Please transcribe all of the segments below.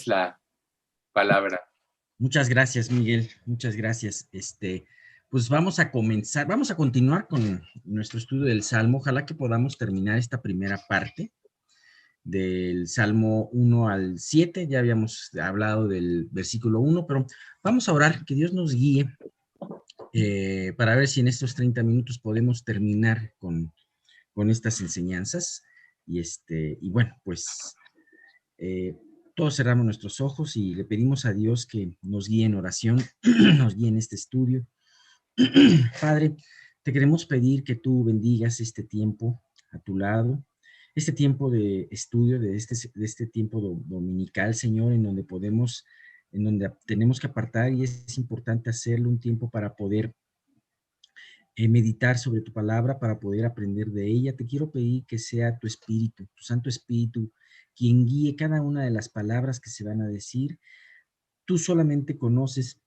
tienes la palabra. Muchas gracias, Miguel. Muchas gracias. Pues vamos a continuar con nuestro estudio del Salmo. Ojalá que podamos terminar esta primera parte del Salmo 1 al 7. Ya habíamos hablado del versículo 1, pero vamos a orar, que Dios nos guíe para ver si en estos 30 minutos podemos terminar con estas enseñanzas. Y bueno, pues todos cerramos nuestros ojos y le pedimos a Dios que nos guíe en oración, nos guíe en este estudio. Padre, te queremos pedir que tú bendigas este tiempo a tu lado, este tiempo de estudio, de este tiempo dominical, Señor, en donde tenemos que apartar, y es importante hacerlo, un tiempo para poder meditar sobre tu palabra, para poder aprender de ella. Te quiero pedir que sea tu Espíritu, tu Santo Espíritu, quien guíe cada una de las palabras que se van a decir. Tú solamente conoces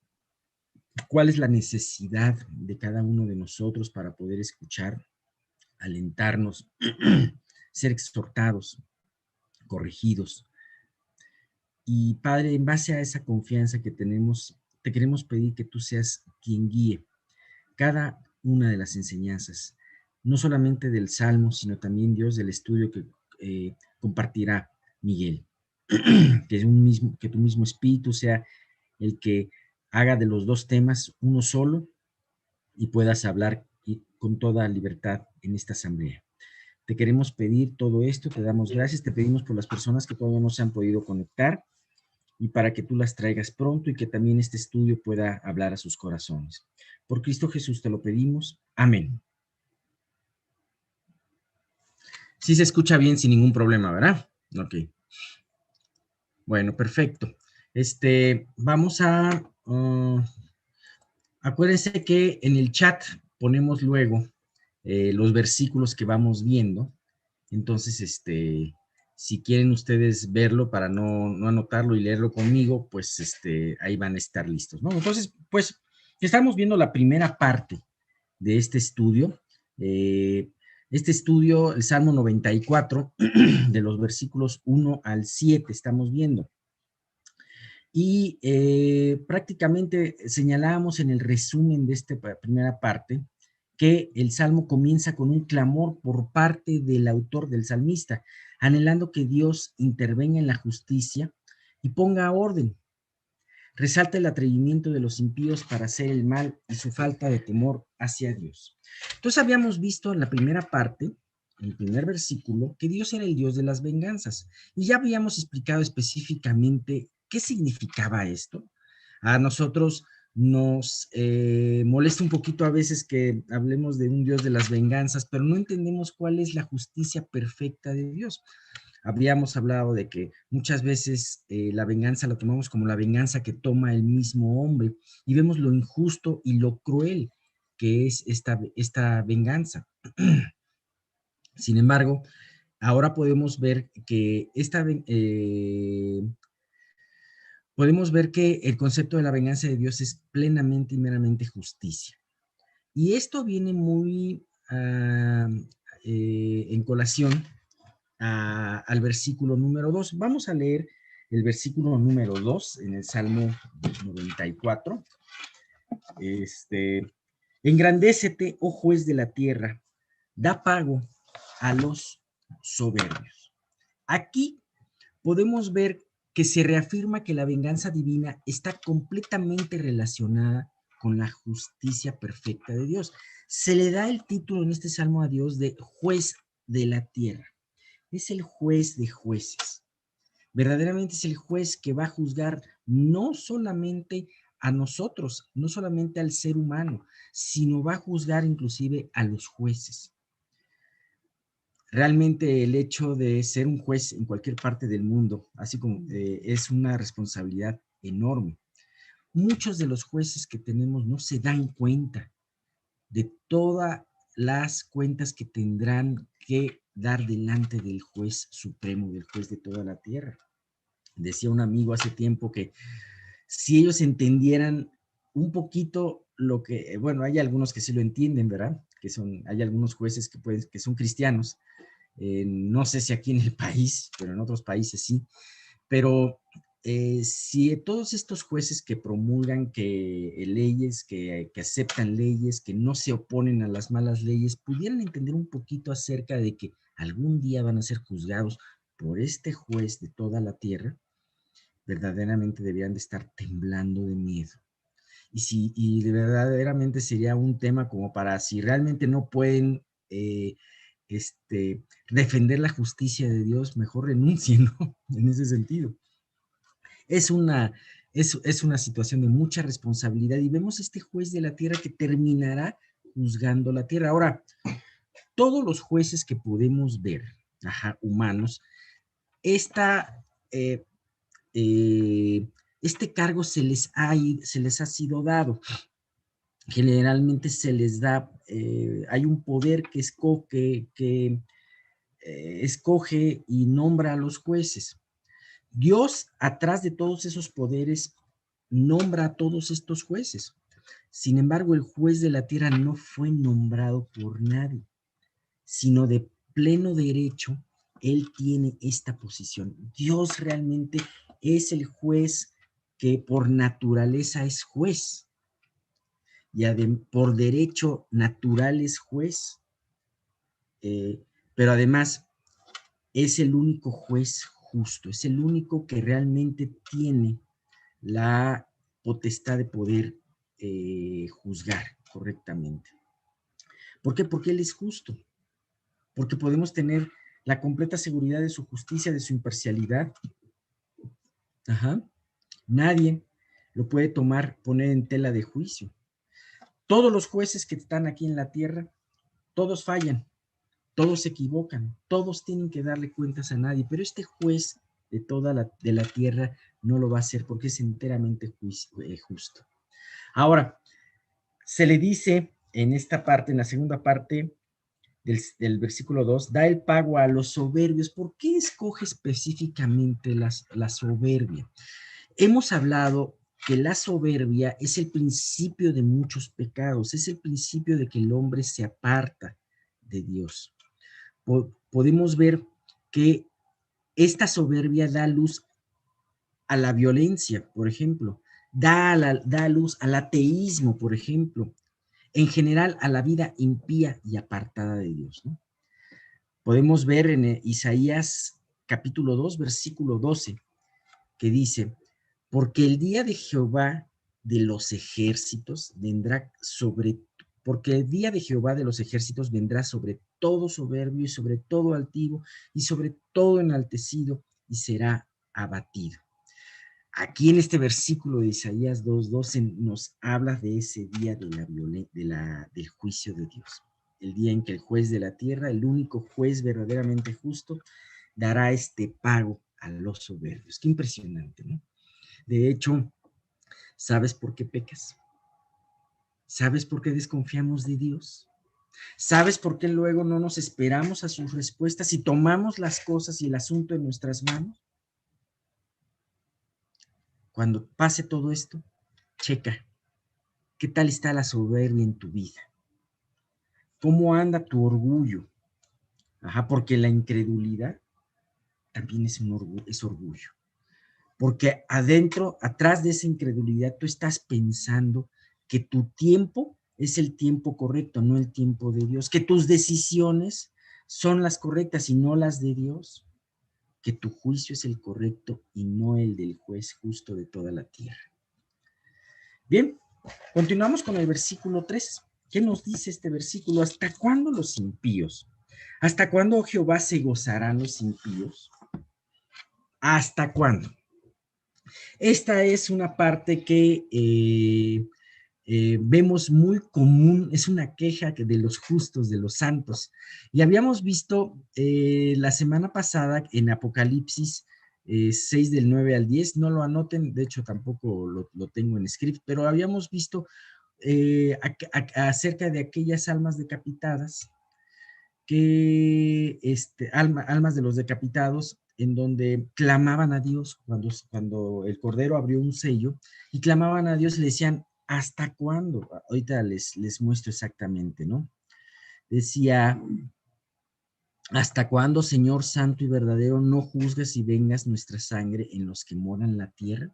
cuál es la necesidad de cada uno de nosotros para poder escuchar, alentarnos, ser exhortados, corregidos. Y Padre, en base a esa confianza que tenemos, te queremos pedir que tú seas quien guíe cada una de las enseñanzas, no solamente del Salmo, sino también, Dios, del estudio que compartirá Miguel. Que tu mismo Espíritu sea el que haga de los dos temas uno solo y puedas hablar con toda libertad en esta asamblea. Te queremos pedir todo esto, te damos gracias, te pedimos por las personas que todavía no se han podido conectar y para que tú las traigas pronto y que también este estudio pueda hablar a sus corazones. Por Cristo Jesús te lo pedimos. Amén. Sí se escucha bien sin ningún problema, ¿verdad? Ok. Bueno, perfecto. Vamos a... acuérdense que en el chat ponemos luego los versículos que vamos viendo. Entonces, si quieren ustedes verlo para no anotarlo y leerlo conmigo, pues ahí van a estar listos, ¿no? Entonces, pues, estamos viendo la primera parte de este estudio. Este estudio, el Salmo 94, de los versículos 1 al 7, estamos viendo. Y prácticamente señalábamos en el resumen de esta primera parte que el Salmo comienza con un clamor por parte del autor, del salmista, anhelando que Dios intervenga en la justicia y ponga orden. Resalta el atrevimiento de los impíos para hacer el mal y su falta de temor hacia Dios. Entonces habíamos visto en la primera parte, en el primer versículo, que Dios era el Dios de las venganzas. Y ya habíamos explicado específicamente qué significaba esto. A nosotros nos molesta un poquito a veces que hablemos de un Dios de las venganzas, pero no entendemos cuál es la justicia perfecta de Dios. Habíamos hablado de que muchas veces la venganza la tomamos como la venganza que toma el mismo hombre y vemos lo injusto y lo cruel que es esta venganza. Sin embargo, ahora podemos ver que el concepto de la venganza de Dios es plenamente y meramente justicia. Y esto viene muy en colación al versículo número 2. Vamos a leer el versículo número 2 en el Salmo 94. Engrandécete, oh juez de la tierra, da pago a los soberbios. Aquí podemos ver que se reafirma que la venganza divina está completamente relacionada con la justicia perfecta de Dios. Se le da el título en este salmo a Dios de juez de la tierra. Es el juez de jueces. Verdaderamente es el juez que va a juzgar no solamente a nosotros, no solamente al ser humano, sino va a juzgar inclusive a los jueces. Realmente el hecho de ser un juez en cualquier parte del mundo, así como es una responsabilidad enorme. Muchos de los jueces que tenemos no se dan cuenta de todas las cuentas que tendrán que dar delante del juez supremo, del juez de toda la tierra. Decía un amigo hace tiempo que si ellos entendieran un poquito lo que, bueno, hay algunos que sí lo entienden, ¿verdad? Hay algunos jueces que son cristianos, no sé si aquí en el país, pero en otros países sí, pero si todos estos jueces que promulgan leyes, que aceptan leyes, que no se oponen a las malas leyes, pudieran entender un poquito acerca de que algún día van a ser juzgados por este juez de toda la tierra, verdaderamente deberían de estar temblando de miedo. Y verdaderamente sería un tema como para, si realmente no pueden defender la justicia de Dios, mejor renuncien, ¿no? En ese sentido. Es una situación de mucha responsabilidad y vemos este juez de la tierra que terminará juzgando la tierra. Ahora, todos los jueces que podemos ver, humanos, esta, este cargo se les ha sido dado. Generalmente se les da, hay un poder que escoge y nombra a los jueces. Dios, atrás de todos esos poderes, nombra a todos estos jueces. Sin embargo, el juez de la tierra no fue nombrado por nadie, sino de pleno derecho, él tiene esta posición. Dios realmente es el juez que por naturaleza es juez y por derecho natural es juez, pero además es el único juez justo, es el único que realmente tiene la potestad de poder juzgar correctamente. ¿Por qué? Porque Él es justo, porque podemos tener la completa seguridad de su justicia, de su imparcialidad. Nadie lo puede poner en tela de juicio. Todos los jueces que están aquí en la tierra, todos fallan, todos se equivocan, todos tienen que darle cuentas a nadie, pero este juez de toda la tierra no lo va a hacer porque es enteramente justo. Ahora, se le dice en esta parte, en la segunda parte del versículo 2, da el pago a los soberbios. ¿Por qué escoge específicamente la soberbia? Hemos hablado que la soberbia es el principio de muchos pecados, es el principio de que el hombre se aparta de Dios. Podemos ver que esta soberbia da luz a la violencia, por ejemplo, da luz al ateísmo, por ejemplo, en general a la vida impía y apartada de Dios, ¿no? Podemos ver en Isaías capítulo 2, versículo 12, que dice, porque el día de Jehová de los ejércitos vendrá porque el día de Jehová de los ejércitos vendrá sobre todo soberbio y sobre todo altivo y sobre todo enaltecido y será abatido. Aquí en este versículo de Isaías 2:12 nos habla de ese día del juicio de Dios. El día en que el juez de la tierra, el único juez verdaderamente justo, dará este pago a los soberbios. Qué impresionante, ¿no? De hecho, ¿sabes por qué pecas? ¿Sabes por qué desconfiamos de Dios? ¿Sabes por qué luego no nos esperamos a sus respuestas y tomamos las cosas y el asunto en nuestras manos? Cuando pase todo esto, checa, ¿qué tal está la soberbia en tu vida? ¿Cómo anda tu orgullo? Porque la incredulidad también es orgullo. Porque atrás de esa incredulidad, tú estás pensando que tu tiempo es el tiempo correcto, no el tiempo de Dios, que tus decisiones son las correctas y no las de Dios, que tu juicio es el correcto y no el del juez justo de toda la tierra. Bien, continuamos con el versículo 3. ¿Qué nos dice este versículo? ¿Hasta cuándo los impíos? ¿Hasta cuándo Jehová se gozarán los impíos? ¿Hasta cuándo? Esta es una parte que vemos muy común, es una queja de los justos, de los santos. Y habíamos visto la semana pasada en Apocalipsis 6 del 9 al 10, no lo anoten, de hecho tampoco lo tengo en script, pero habíamos visto acerca de aquellas almas decapitadas, almas de los decapitados, en donde clamaban a Dios cuando el Cordero abrió un sello y clamaban a Dios y le decían, ¿hasta cuándo? Ahorita les muestro exactamente, ¿no? Decía, ¿Hasta cuándo, Señor santo y verdadero, no juzgas y vengas nuestra sangre en los que moran la tierra?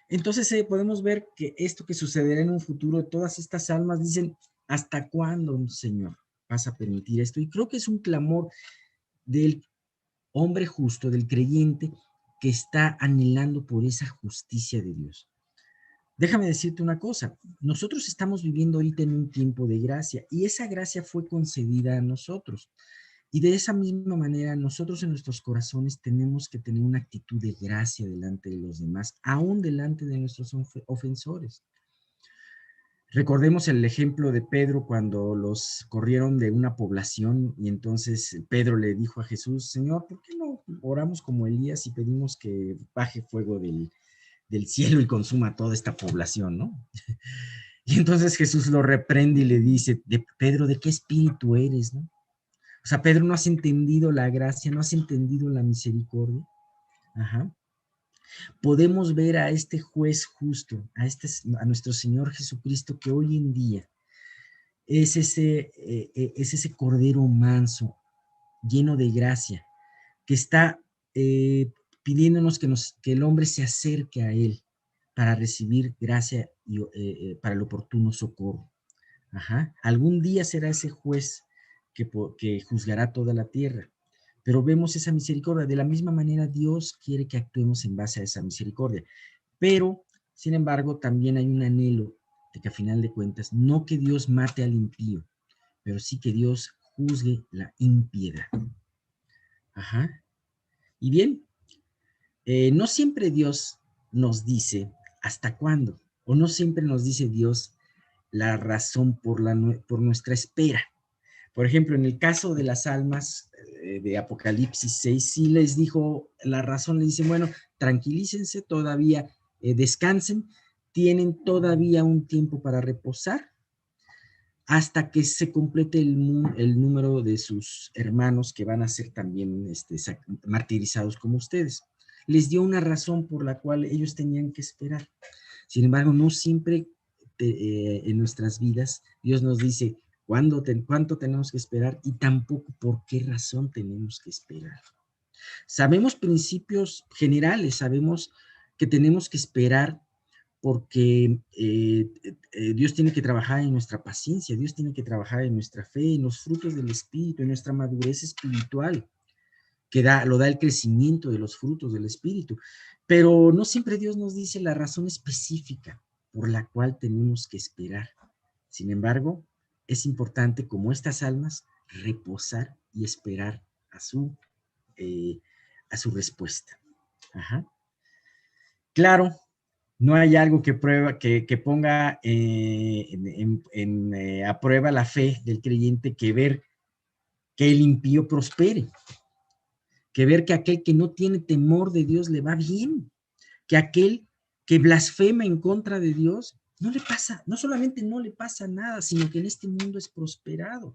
Entonces podemos ver que esto que sucederá en un futuro, todas estas almas dicen, ¿hasta cuándo, Señor, vas a permitir esto? Y creo que es un clamor del hombre justo, del creyente, que está anhelando por esa justicia de Dios. Déjame decirte una cosa, nosotros estamos viviendo ahorita en un tiempo de gracia y esa gracia fue concedida a nosotros. Y de esa misma manera, nosotros en nuestros corazones tenemos que tener una actitud de gracia delante de los demás, aún delante de nuestros ofensores. Recordemos el ejemplo de Pedro cuando los corrieron de una población y entonces Pedro le dijo a Jesús, Señor, ¿por qué no oramos como Elías y pedimos que baje fuego del cielo y consuma toda esta población, ¿no? Y entonces Jesús lo reprende y le dice, Pedro, ¿de qué espíritu eres, no? O sea, Pedro, ¿no has entendido la gracia? ¿No has entendido la misericordia? Ajá. Podemos ver a este juez justo, a nuestro Señor Jesucristo, que hoy en día es ese cordero manso, lleno de gracia, que está pidiéndonos que el hombre se acerque a Él para recibir gracia y para el oportuno socorro. Ajá. Algún día será ese juez que juzgará toda la tierra. Pero vemos esa misericordia. De la misma manera, Dios quiere que actuemos en base a esa misericordia. Pero, sin embargo, también hay un anhelo de que a final de cuentas, no que Dios mate al impío, pero sí que Dios juzgue la impiedad. Ajá. Y bien, no siempre Dios nos dice hasta cuándo, o no siempre nos dice Dios la razón por nuestra espera. Por ejemplo, en el caso de las almas de Apocalipsis 6, sí les dijo la razón, le dicen, bueno, tranquilícense todavía, descansen, tienen todavía un tiempo para reposar hasta que se complete el número de sus hermanos que van a ser también martirizados como ustedes. Les dio una razón por la cual ellos tenían que esperar. Sin embargo, no siempre en nuestras vidas Dios nos dice cuánto tenemos que esperar y tampoco por qué razón tenemos que esperar. Sabemos principios generales, sabemos que tenemos que esperar porque Dios tiene que trabajar en nuestra paciencia, Dios tiene que trabajar en nuestra fe, en los frutos del Espíritu, en nuestra madurez espiritual, que lo da el crecimiento de los frutos del Espíritu. Pero no siempre Dios nos dice la razón específica por la cual tenemos que esperar. Sin embargo, es importante, como estas almas, reposar y esperar a su, eh, a su respuesta. Ajá. Claro, no hay algo que ponga a prueba la fe del creyente que ver que el impío prospere, que ver que aquel que no tiene temor de Dios le va bien, que aquel que blasfema en contra de Dios no le pasa, no solamente no le pasa nada, sino que en este mundo es prosperado.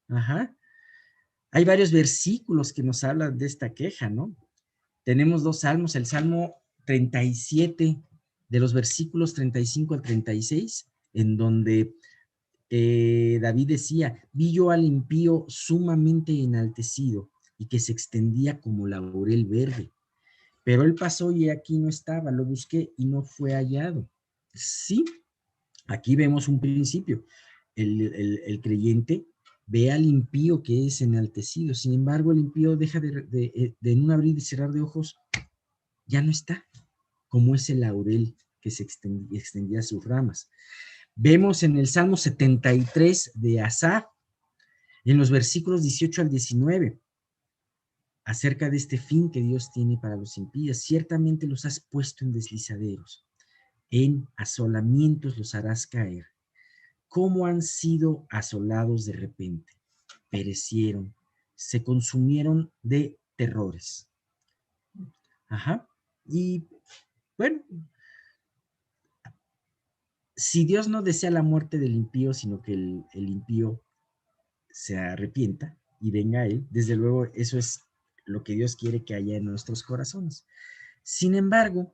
Ajá. Hay varios versículos que nos hablan de esta queja, ¿no? Tenemos dos salmos, el Salmo 37, de los versículos 35 al 36, en donde David decía, vi yo al impío sumamente enaltecido y que se extendía como laurel verde, pero él pasó y aquí no estaba, lo busqué y no fue hallado. Sí, aquí vemos un principio. El creyente ve al impío que es enaltecido, sin embargo el impío deja de en un abrir y cerrar de ojos, ya no está, como ese laurel que se extendía sus ramas. Vemos en el Salmo 73 de Asaf, en los versículos 18 al 19, acerca de este fin que Dios tiene para los impíos. Ciertamente los has puesto en deslizaderos, en asolamientos los harás caer. ¿Cómo han sido asolados de repente? Perecieron, se consumieron de terrores. Ajá. Y bueno, si Dios no desea la muerte del impío, sino que el impío se arrepienta y venga a Él, desde luego eso es lo que Dios quiere que haya en nuestros corazones. Sin embargo,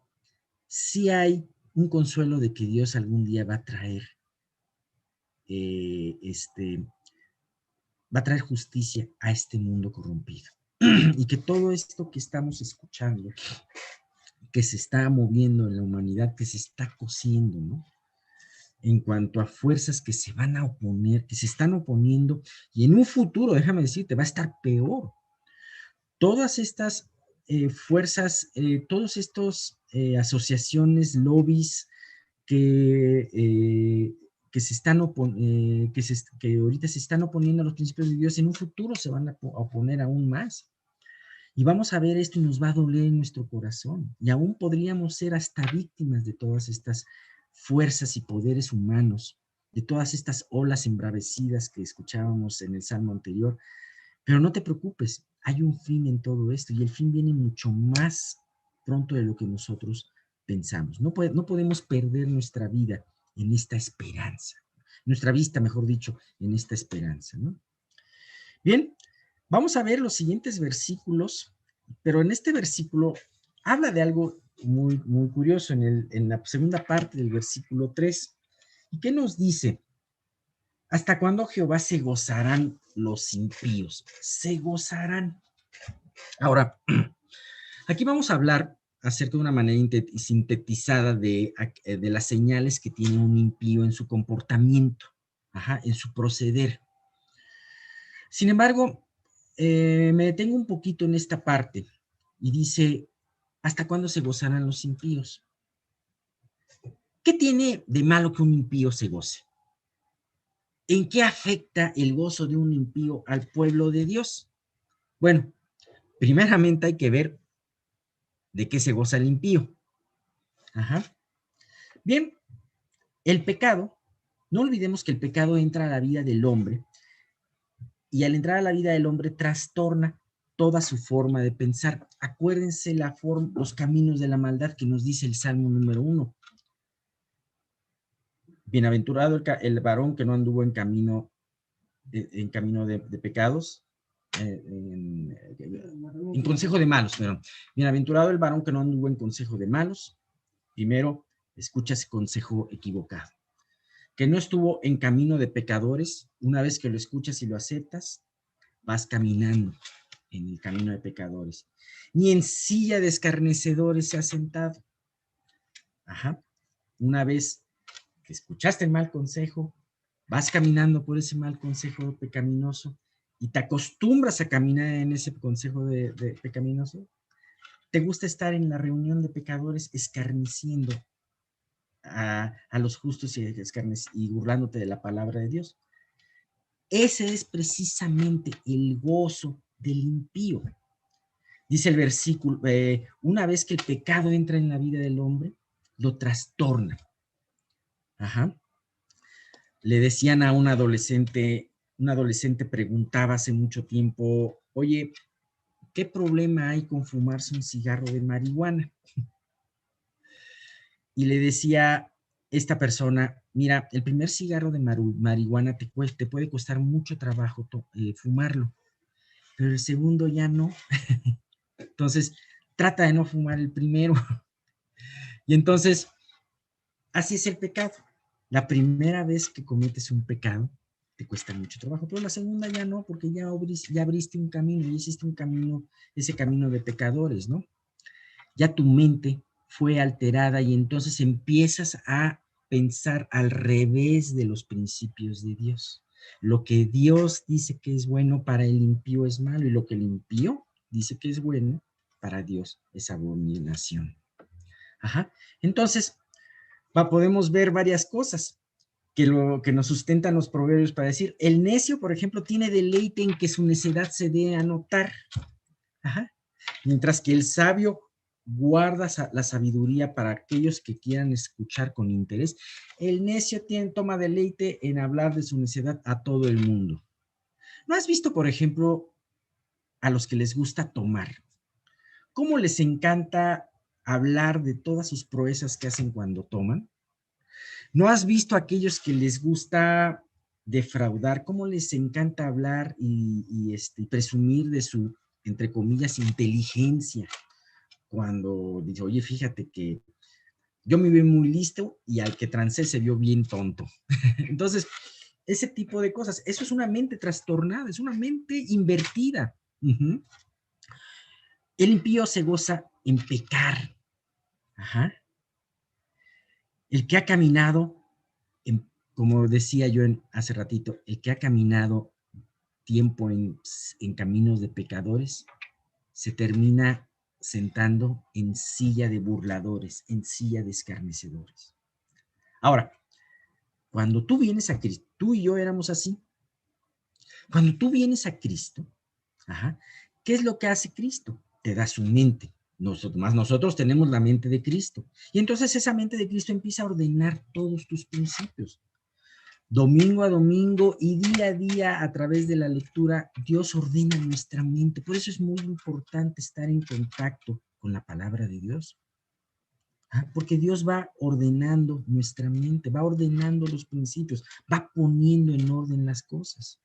sí hay un consuelo de que Dios algún día va a traer, va a traer justicia a este mundo corrompido. Y que todo esto que estamos escuchando, que se está moviendo en la humanidad, que se está cociendo, ¿no? En cuanto a fuerzas que se van a oponer, que se están oponiendo, y en un futuro, déjame decirte, va a estar peor. Todas estas fuerzas, todos estos asociaciones, lobbies que se están que ahorita se están oponiendo a los principios de Dios, en un futuro se van a oponer aún más. Y vamos a ver esto y nos va a doler en nuestro corazón. Y aún podríamos ser hasta víctimas de todas estas fuerzas y poderes humanos, de todas estas olas embravecidas que escuchábamos en el salmo anterior. Pero no te preocupes, hay un fin en todo esto y el fin viene mucho más pronto de lo que nosotros pensamos. No podemos perder nuestra vida en esta esperanza, nuestra vista, mejor dicho, en esta esperanza, ¿no? Bien, vamos a ver los siguientes versículos, pero en este versículo habla de algo muy, muy curioso en la segunda parte del versículo 3. ¿Y qué nos dice? ¿Hasta cuándo, Jehová, se gozarán los impíos? Se gozarán. Ahora, aquí vamos a hablar acerca de una manera sintetizada de las señales que tiene un impío en su comportamiento, en su proceder. Sin embargo, me detengo un poquito en esta parte y dice, ¿hasta cuándo se gozarán los impíos? ¿Qué tiene de malo que un impío se goce? ¿En qué afecta el gozo de un impío al pueblo de Dios? Bueno, primeramente hay que ver de qué se goza el impío. Bien, el pecado, no olvidemos que el pecado entra a la vida del hombre y al entrar a la vida del hombre trastorna toda su forma de pensar. Acuérdense los caminos de la maldad que nos dice el Salmo número 1. Bienaventurado el varón que no anduvo en camino de pecados, en consejo de malos, pero bienaventurado el varón que no anduvo en consejo de malos. Primero, escucha ese consejo equivocado. Que no estuvo en camino de pecadores. Una vez que lo escuchas y lo aceptas, vas caminando en el camino de pecadores. Ni en silla de escarnecedores se ha sentado. Una vez que escuchaste el mal consejo, vas caminando por ese mal consejo pecaminoso y te acostumbras a caminar en ese consejo de pecaminoso. Te gusta estar en la reunión de pecadores escarneciendo a los justos y burlándote de la palabra de Dios. Ese es precisamente el gozo del impío. Dice el versículo, una vez que el pecado entra en la vida del hombre, lo trastorna. Le decían a un adolescente preguntaba hace mucho tiempo, oye, ¿qué problema hay con fumarse un cigarro de marihuana? Y le decía esta persona, mira, el primer cigarro de marihuana te puede costar mucho trabajo fumarlo, pero el segundo ya no. Entonces, trata de no fumar el primero. Y entonces, así es el pecado. La primera vez que cometes un pecado, te cuesta mucho trabajo, pero la segunda ya no, porque ya abriste un camino, ya hiciste un camino, ese camino de pecadores, ¿no? Ya tu mente fue alterada y entonces empiezas a pensar al revés de los principios de Dios. Lo que Dios dice que es bueno para el impío es malo y lo que el impío dice que es bueno para Dios es abominación. Entonces, podemos ver varias cosas que nos sustentan los proverbios para decir, el necio, por ejemplo, tiene deleite en que su necedad se dé a notar. Mientras que el sabio guarda la sabiduría para aquellos que quieran escuchar con interés, el necio toma deleite en hablar de su necedad a todo el mundo. ¿No has visto, por ejemplo, a los que les gusta tomar? ¿Cómo les encanta hablar de todas sus proezas que hacen cuando toman? ¿No has visto a aquellos que les gusta defraudar? ¿Cómo les encanta hablar y presumir de su, entre comillas, inteligencia? Cuando dice, oye, fíjate que yo me vi muy listo y al que trancé se vio bien tonto. Entonces, ese tipo de cosas. Eso es una mente trastornada, es una mente invertida. Uh-huh. El impío se goza en pecar. Ajá. El que ha caminado, como decía yo hace ratito, el que ha caminado tiempo en caminos de pecadores, se termina sentando en silla de burladores, en silla de escarnecedores. Ahora, cuando tú vienes a Cristo, tú y yo éramos así. Cuando tú vienes a Cristo, ajá, ¿qué es lo que hace Cristo? Te da su mente. Nosotros tenemos la mente de Cristo. Y entonces esa mente de Cristo empieza a ordenar todos tus principios. Domingo a domingo y día a día a través de la lectura, Dios ordena nuestra mente. Por eso es muy importante estar en contacto con la palabra de Dios. Porque Dios va ordenando nuestra mente, va ordenando los principios, va poniendo en orden las cosas.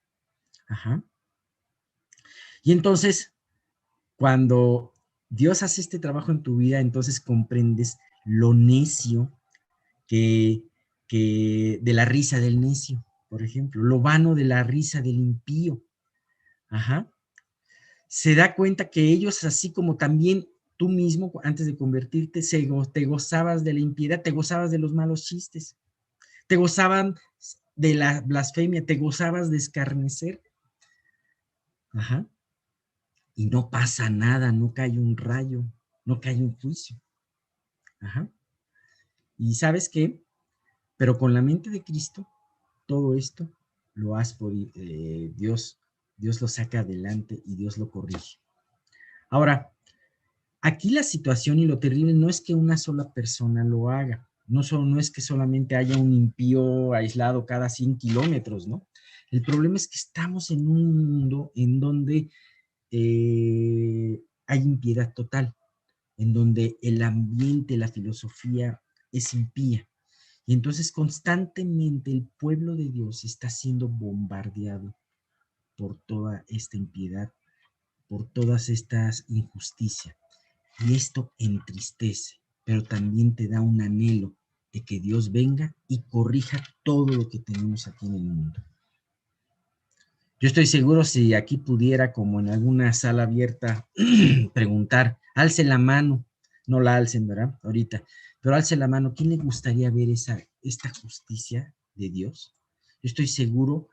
Ajá. Y entonces, cuando Dios hace este trabajo en tu vida, entonces comprendes lo necio que de la risa del necio, por ejemplo, lo vano de la risa del impío. Ajá. Se da cuenta que ellos, así como también tú mismo, antes de convertirte, te gozabas de la impiedad, te gozabas de los malos chistes, te gozaban de la blasfemia, te gozabas de escarnecer. Ajá. Y no pasa nada, no cae un rayo, no cae un juicio. Ajá. ¿Y sabes qué? Pero con la mente de Cristo, todo esto lo has podido, Dios lo saca adelante y Dios lo corrige. Ahora, aquí la situación y lo terrible no es que una sola persona lo haga, no es que solamente haya un impío aislado cada 100 kilómetros, ¿no? El problema es que estamos en un mundo en donde hay impiedad total, en donde el ambiente, la filosofía es impía. Y entonces constantemente el pueblo de Dios está siendo bombardeado por toda esta impiedad, por todas estas injusticias. Y esto entristece, pero también te da un anhelo de que Dios venga y corrija todo lo que tenemos aquí en el mundo. Yo estoy seguro si aquí pudiera, como en alguna sala abierta, preguntar, alce la mano, no la alcen, ¿verdad? Ahorita, pero alce la mano, ¿quién le gustaría ver esta justicia de Dios? Yo estoy seguro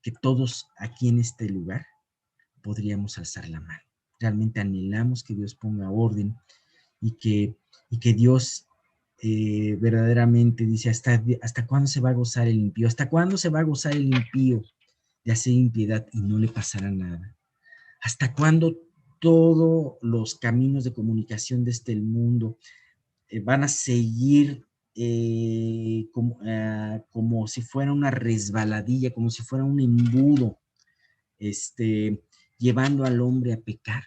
que todos aquí en este lugar podríamos alzar la mano. Realmente anhelamos que Dios ponga orden y que Dios verdaderamente dice, ¿hasta cuándo se va a gozar el impío? ¿Hasta cuándo se va a gozar el impío de hacer impiedad y no le pasará nada? ¿Hasta cuándo todos los caminos de comunicación de este mundo van a seguir como si fuera una resbaladilla, como si fuera un embudo, llevando al hombre a pecar?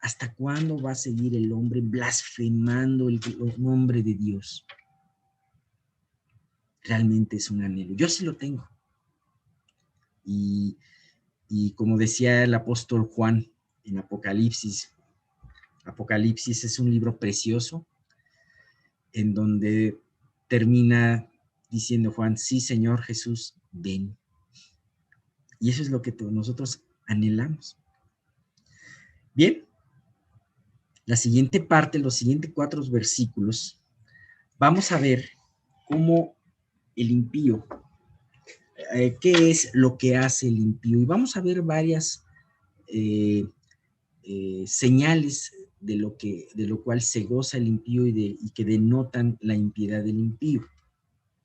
¿Hasta cuándo va a seguir el hombre blasfemando el nombre de Dios? Realmente es un anhelo. Yo sí lo tengo. Y como decía el apóstol Juan en Apocalipsis, Apocalipsis es un libro precioso en donde termina diciendo Juan, sí, Señor Jesús, ven. Y eso es lo que nosotros anhelamos. Bien, la siguiente parte, los siguientes 4 versículos, vamos a ver cómo el impío, qué es lo que hace el impío. Y vamos a ver varias señales de lo cual se goza el impío y que denotan la impiedad del impío.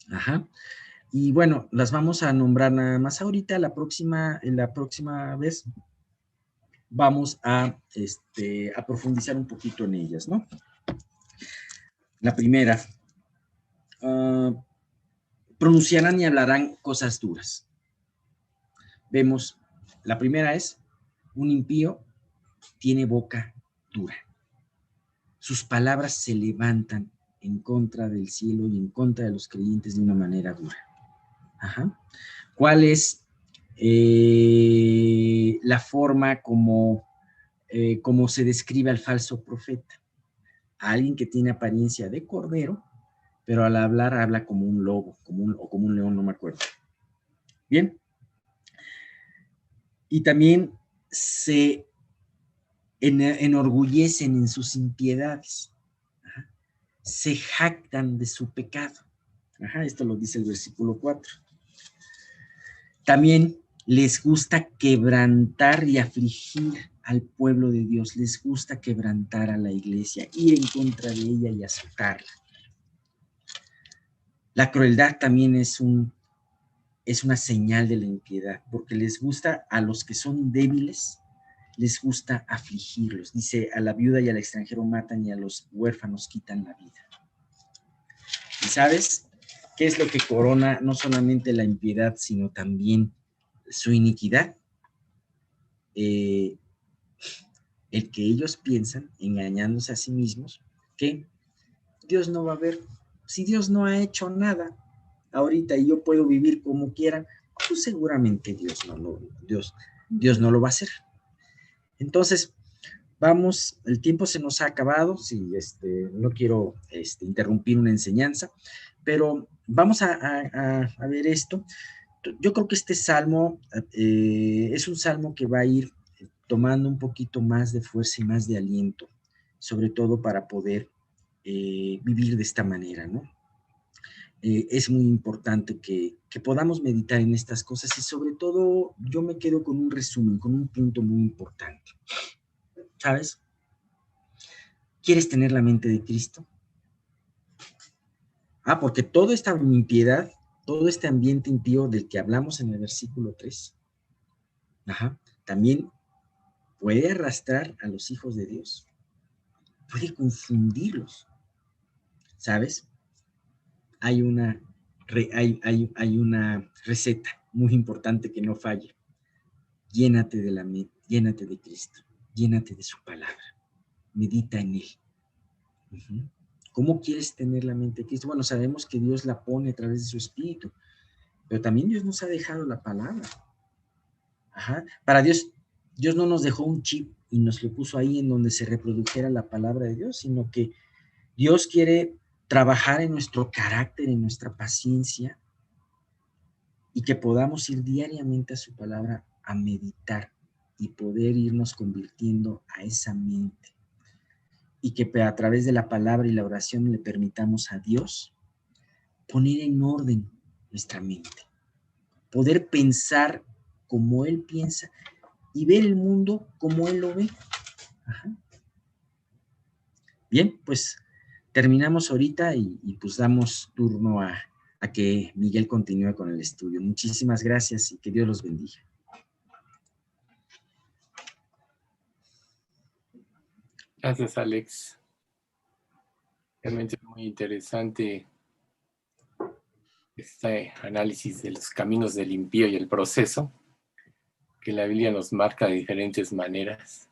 Ajá. Y bueno, las vamos a nombrar nada más ahorita. En la próxima vez vamos a profundizar un poquito en ellas, ¿no? La primera, pronunciarán y hablarán cosas duras. Vemos, la primera es, un impío tiene boca dura. Sus palabras se levantan en contra del cielo y en contra de los creyentes de una manera dura. Ajá. ¿Cuál es la forma como se describe al falso profeta? A alguien que tiene apariencia de cordero, pero al hablar habla como un lobo, o como un león, no me acuerdo. Bien. Y también se enorgullecen en sus impiedades. Ajá. Se jactan de su pecado. Ajá, esto lo dice el versículo 4. También les gusta quebrantar y afligir al pueblo de Dios. Les gusta quebrantar a la iglesia, ir en contra de ella y azotarla. La crueldad también es una señal de la impiedad, porque les gusta a los que son débiles, les gusta afligirlos. Dice, a la viuda y al extranjero matan y a los huérfanos quitan la vida. ¿Y sabes qué es lo que corona no solamente la impiedad, sino también su iniquidad? El que ellos piensan, engañándose a sí mismos, que Dios no va a ver. Si Dios no ha hecho nada ahorita y yo puedo vivir como quiera, pues seguramente Dios no lo va a hacer. Entonces, vamos, el tiempo se nos ha acabado, sí, no quiero interrumpir una enseñanza, pero vamos a ver esto. Yo creo que este salmo es un salmo que va a ir tomando un poquito más de fuerza y más de aliento, sobre todo para poder vivir de esta manera, ¿no? Es muy importante que podamos meditar en estas cosas y sobre todo yo me quedo con un resumen, con un punto muy importante. ¿Sabes? ¿Quieres tener la mente de Cristo? Porque toda esta impiedad, todo este ambiente impío del que hablamos en el versículo 3, también puede arrastrar a los hijos de Dios, puede confundirlos, ¿sabes? Hay una receta muy importante que no falla. Llénate de Cristo, llénate de su palabra, medita en él. ¿Cómo quieres tener la mente de Cristo? Bueno, sabemos que Dios la pone a través de su Espíritu, pero también Dios nos ha dejado la palabra. Para Dios no nos dejó un chip y nos lo puso ahí en donde se reprodujera la palabra de Dios, sino que Dios quiere trabajar en nuestro carácter, en nuestra paciencia, y que podamos ir diariamente a su palabra a meditar y poder irnos convirtiendo a esa mente. Y que a través de la palabra y la oración le permitamos a Dios poner en orden nuestra mente, poder pensar como Él piensa y ver el mundo como Él lo ve. Bien, pues terminamos ahorita y pues damos turno a que Miguel continúe con el estudio. Muchísimas gracias y que Dios los bendiga. Gracias, Alex. Realmente muy interesante este análisis de los caminos del impío y el proceso que la Biblia nos marca de diferentes maneras.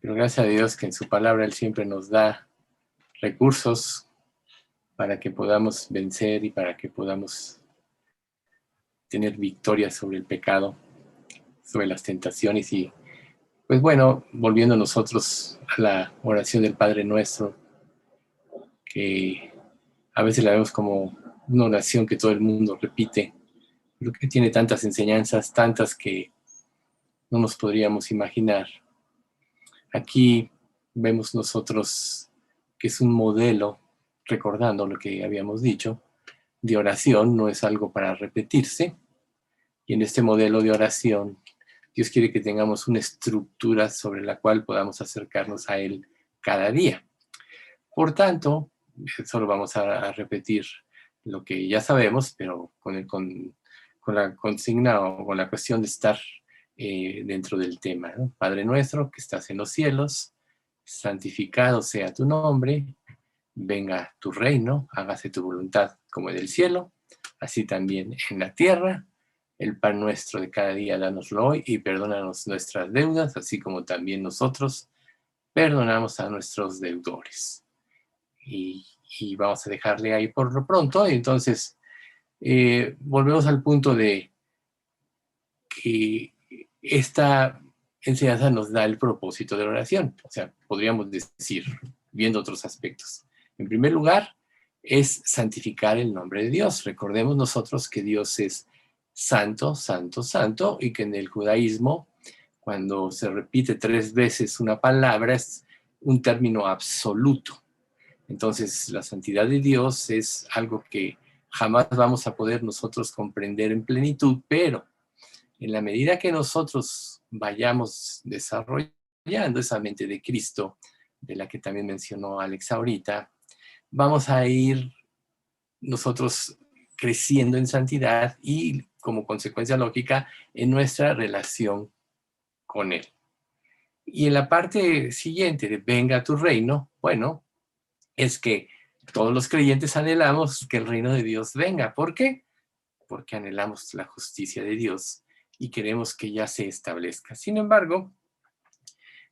Pero gracias a Dios que en su palabra Él siempre nos da recursos para que podamos vencer y para que podamos tener victoria sobre el pecado, sobre las tentaciones. Y pues bueno, volviendo nosotros a la oración del Padre Nuestro, que a veces la vemos como una oración que todo el mundo repite, pero que tiene tantas enseñanzas, tantas que no nos podríamos imaginar. Aquí vemos nosotros que es un modelo, recordando lo que habíamos dicho, de oración, no es algo para repetirse. Y en este modelo de oración, Dios quiere que tengamos una estructura sobre la cual podamos acercarnos a Él cada día. Por tanto, solo vamos a repetir lo que ya sabemos, pero con la consigna o con la cuestión de estar dentro del tema, ¿no? Padre nuestro que estás en los cielos, santificado sea tu nombre, venga tu reino, hágase tu voluntad como en el cielo, así también en la tierra. El pan nuestro de cada día, dánoslo hoy y perdónanos nuestras deudas, así como también nosotros perdonamos a nuestros deudores. Y vamos a dejarle ahí por lo pronto. Y entonces, volvemos al punto de que esta enseñanza nos da el propósito de la oración. O sea, podríamos decir, viendo otros aspectos. En primer lugar, es santificar el nombre de Dios. Recordemos nosotros que Dios es santo, santo, santo, y que en el judaísmo, cuando se repite 3 veces una palabra, es un término absoluto. Entonces, la santidad de Dios es algo que jamás vamos a poder nosotros comprender en plenitud, pero en la medida que nosotros vayamos desarrollando esa mente de Cristo, de la que también mencionó Alex ahorita, vamos a ir nosotros creciendo en santidad y, como consecuencia lógica, en nuestra relación con Él. Y en la parte siguiente de venga tu reino, bueno, es que todos los creyentes anhelamos que el reino de Dios venga. ¿Por qué? Porque anhelamos la justicia de Dios y queremos que ya se establezca. Sin embargo,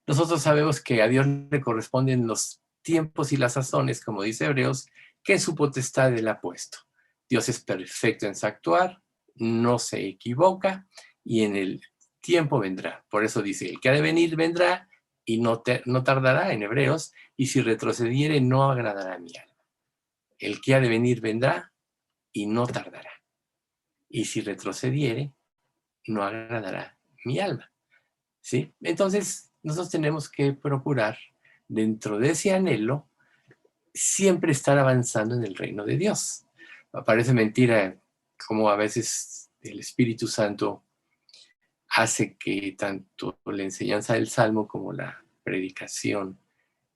nosotros sabemos que a Dios le corresponden los tiempos y las sazones, como dice Hebreos, que en su potestad Él ha puesto. Dios es perfecto en su actuar, no se equivoca y en el tiempo vendrá. Por eso dice, el que ha de venir vendrá y no tardará en Hebreos, y si retrocediere no agradará a mi alma. El que ha de venir vendrá y no tardará. Y si retrocediere, no agradará mi alma. ¿Sí? Entonces, nosotros tenemos que procurar, dentro de ese anhelo, siempre estar avanzando en el reino de Dios. Parece mentira como a veces el Espíritu Santo hace que tanto la enseñanza del Salmo como la predicación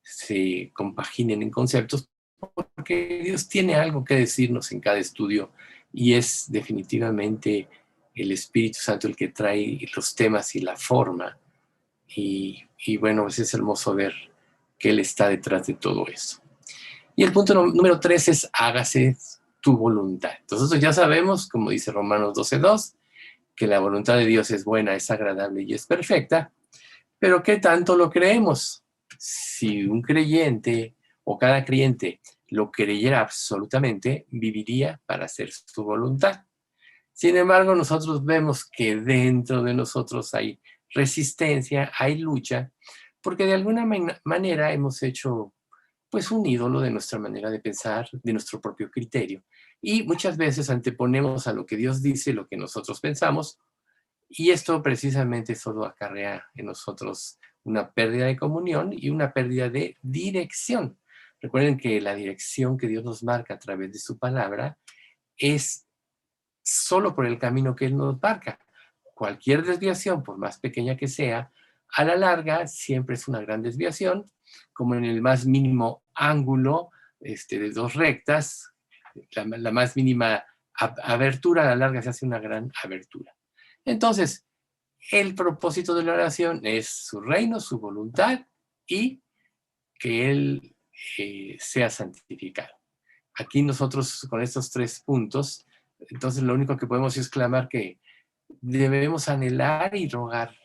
se compaginen en conceptos, porque Dios tiene algo que decirnos en cada estudio y es definitivamente el Espíritu Santo el que trae los temas y la forma. Y bueno, pues es hermoso ver que Él está detrás de todo eso. Y el punto número 3 es hágase tu voluntad. Entonces ya sabemos, como dice Romanos 12:2, que la voluntad de Dios es buena, es agradable y es perfecta, pero ¿qué tanto lo creemos? Si un creyente o cada creyente lo creyera absolutamente, viviría para hacer su voluntad. Sin embargo, nosotros vemos que dentro de nosotros hay resistencia, hay lucha, porque de alguna manera hemos hecho pues un ídolo de nuestra manera de pensar, de nuestro propio criterio. Y muchas veces anteponemos a lo que Dios dice lo que nosotros pensamos, y esto precisamente solo acarrea en nosotros una pérdida de comunión y una pérdida de dirección. Recuerden que la dirección que Dios nos marca a través de su palabra es solo por el camino que Él nos marca. Cualquier desviación, por más pequeña que sea, a la larga siempre es una gran desviación, como en el más mínimo ángulo de 2 rectas, la más mínima abertura, a la larga se hace una gran abertura. Entonces, el propósito de la oración es su reino, su voluntad y que Él sea santificado. Aquí nosotros con estos 3 puntos, entonces lo único que podemos es clamar que debemos anhelar y rogar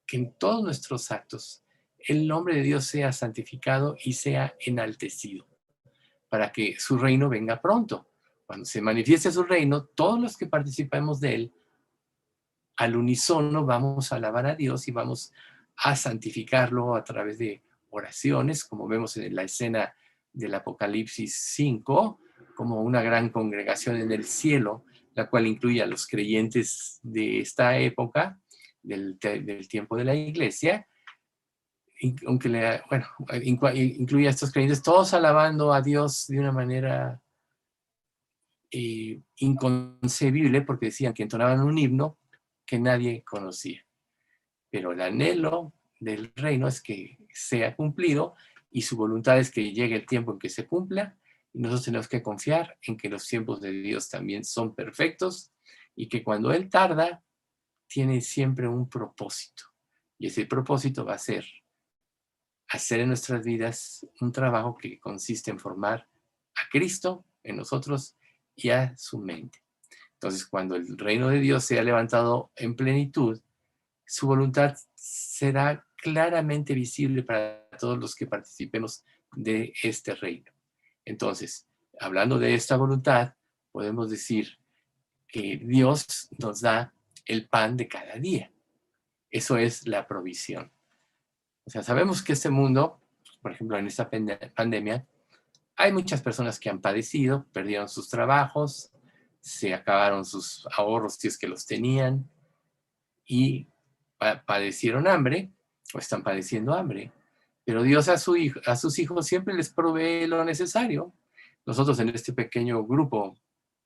que en todos nuestros actos el nombre de Dios sea santificado y sea enaltecido, para que su reino venga pronto. Cuando se manifieste su reino, todos los que participamos de él, al unísono vamos a alabar a Dios y vamos a santificarlo a través de oraciones, como vemos en la escena del Apocalipsis 5, como una gran congregación en el cielo, la cual incluye a los creyentes de esta época, del tiempo de la iglesia, aunque incluye a estos creyentes, todos alabando a Dios de una manera inconcebible, porque decían que entonaban un himno que nadie conocía. Pero el anhelo del reino es que sea cumplido y su voluntad es que llegue el tiempo en que se cumpla, y nosotros tenemos que confiar en que los tiempos de Dios también son perfectos y que cuando Él tarda, tiene siempre un propósito. Y ese propósito va a ser hacer en nuestras vidas un trabajo que consiste en formar a Cristo en nosotros y a su mente. Entonces, cuando el reino de Dios sea levantado en plenitud, su voluntad será claramente visible para todos los que participemos de este reino. Entonces, hablando de esta voluntad, podemos decir que Dios nos da el pan de cada día. Eso es la provisión. O sea, sabemos que este mundo, por ejemplo, en esta pandemia, hay muchas personas que han padecido, perdieron sus trabajos, se acabaron sus ahorros si es que los tenían y padecieron hambre o están padeciendo hambre. Pero Dios a sus hijos siempre les provee lo necesario. Nosotros en este pequeño grupo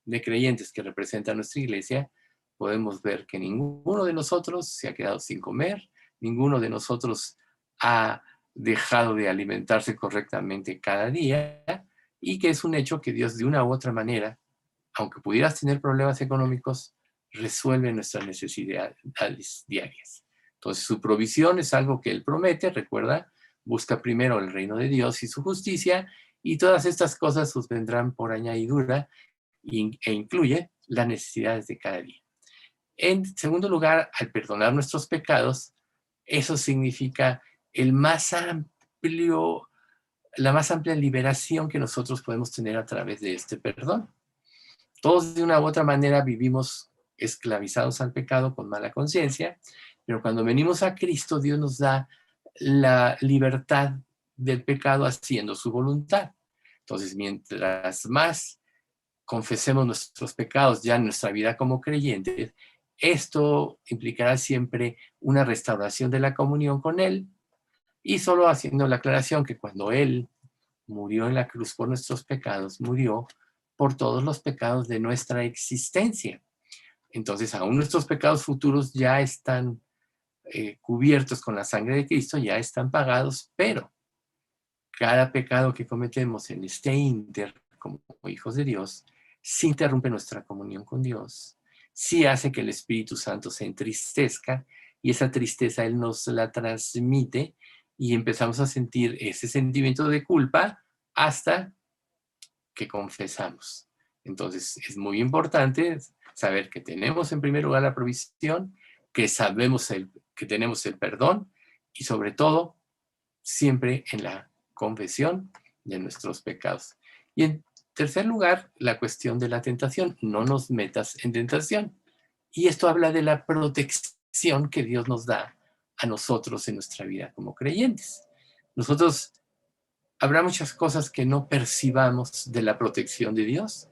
de creyentes que representa nuestra iglesia, podemos ver que ninguno de nosotros se ha quedado sin comer, ninguno de nosotros ha dejado de alimentarse correctamente cada día, y que es un hecho que Dios de una u otra manera, aunque pudieras tener problemas económicos, resuelve nuestras necesidades diarias. Entonces su provisión es algo que Él promete, recuerda, busca primero el reino de Dios y su justicia, y todas estas cosas os vendrán por añadidura, e incluye las necesidades de cada día. En segundo lugar, al perdonar nuestros pecados, eso significa la más amplia liberación que nosotros podemos tener a través de este perdón. Todos de una u otra manera vivimos esclavizados al pecado con mala conciencia, pero cuando venimos a Cristo, Dios nos da la libertad del pecado haciendo su voluntad. Entonces, mientras más confesemos nuestros pecados ya en nuestra vida como creyentes, esto implicará siempre una restauración de la comunión con Él, y solo haciendo la aclaración que cuando Él murió en la cruz por nuestros pecados, murió por todos los pecados de nuestra existencia. Entonces, aún nuestros pecados futuros ya están cubiertos con la sangre de Cristo, ya están pagados, pero cada pecado que cometemos en este ínter, como hijos de Dios, sí interrumpe nuestra comunión con Dios, sí hace que el Espíritu Santo se entristezca, y esa tristeza Él nos la transmite, y empezamos a sentir ese sentimiento de culpa hasta que confesamos. Entonces, es muy importante saber que tenemos en primer lugar la provisión, que sabemos que tenemos el perdón, y sobre todo, siempre en la confesión de nuestros pecados. Y en tercer lugar, la cuestión de la tentación. No nos metas en tentación. Y esto habla de la protección que Dios nos da a nosotros en nuestra vida como creyentes. Nosotros, habrá muchas cosas que no percibamos de la protección de Dios,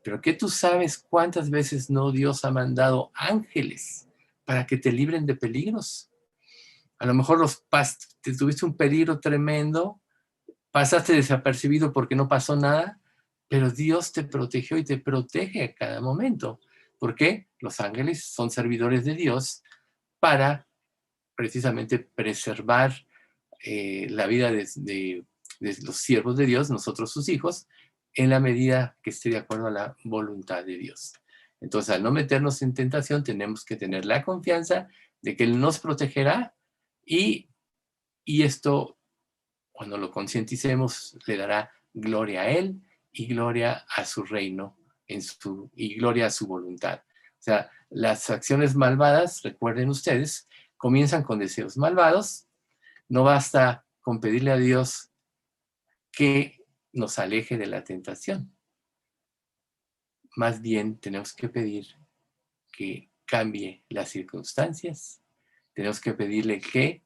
pero ¿qué tú sabes cuántas veces no Dios ha mandado ángeles para que te libren de peligros? A lo mejor te tuviste un peligro tremendo, pasaste desapercibido porque no pasó nada, pero Dios te protegió y te protege a cada momento. ¿Por qué? Los ángeles son servidores de Dios para precisamente preservar la vida de los siervos de Dios, nosotros sus hijos, en la medida que esté de acuerdo a la voluntad de Dios. Entonces, al no meternos en tentación, tenemos que tener la confianza de que Él nos protegerá, y esto, cuando lo concienticemos, le dará gloria a Él y gloria a su reino y gloria a su voluntad. O sea, las acciones malvadas, recuerden ustedes, comienzan con deseos malvados. No basta con pedirle a Dios que nos aleje de la tentación. Más bien tenemos que pedir que cambie las circunstancias. Tenemos que pedirle que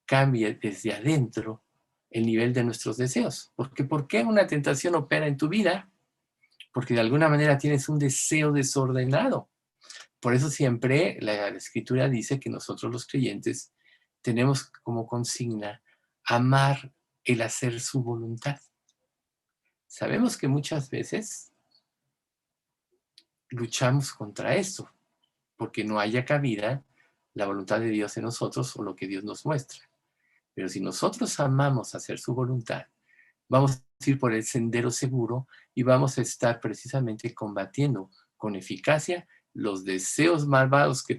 cambie desde adentro el nivel de nuestros deseos. Porque ¿por qué una tentación opera en tu vida? Porque de alguna manera tienes un deseo desordenado. Por eso siempre la Escritura dice que nosotros los creyentes tenemos como consigna amar el hacer su voluntad. Sabemos que muchas veces luchamos contra esto, porque no haya cabida la voluntad de Dios en nosotros o lo que Dios nos muestra. Pero si nosotros amamos hacer su voluntad, vamos a ir por el sendero seguro y vamos a estar precisamente combatiendo con eficacia los deseos malvados que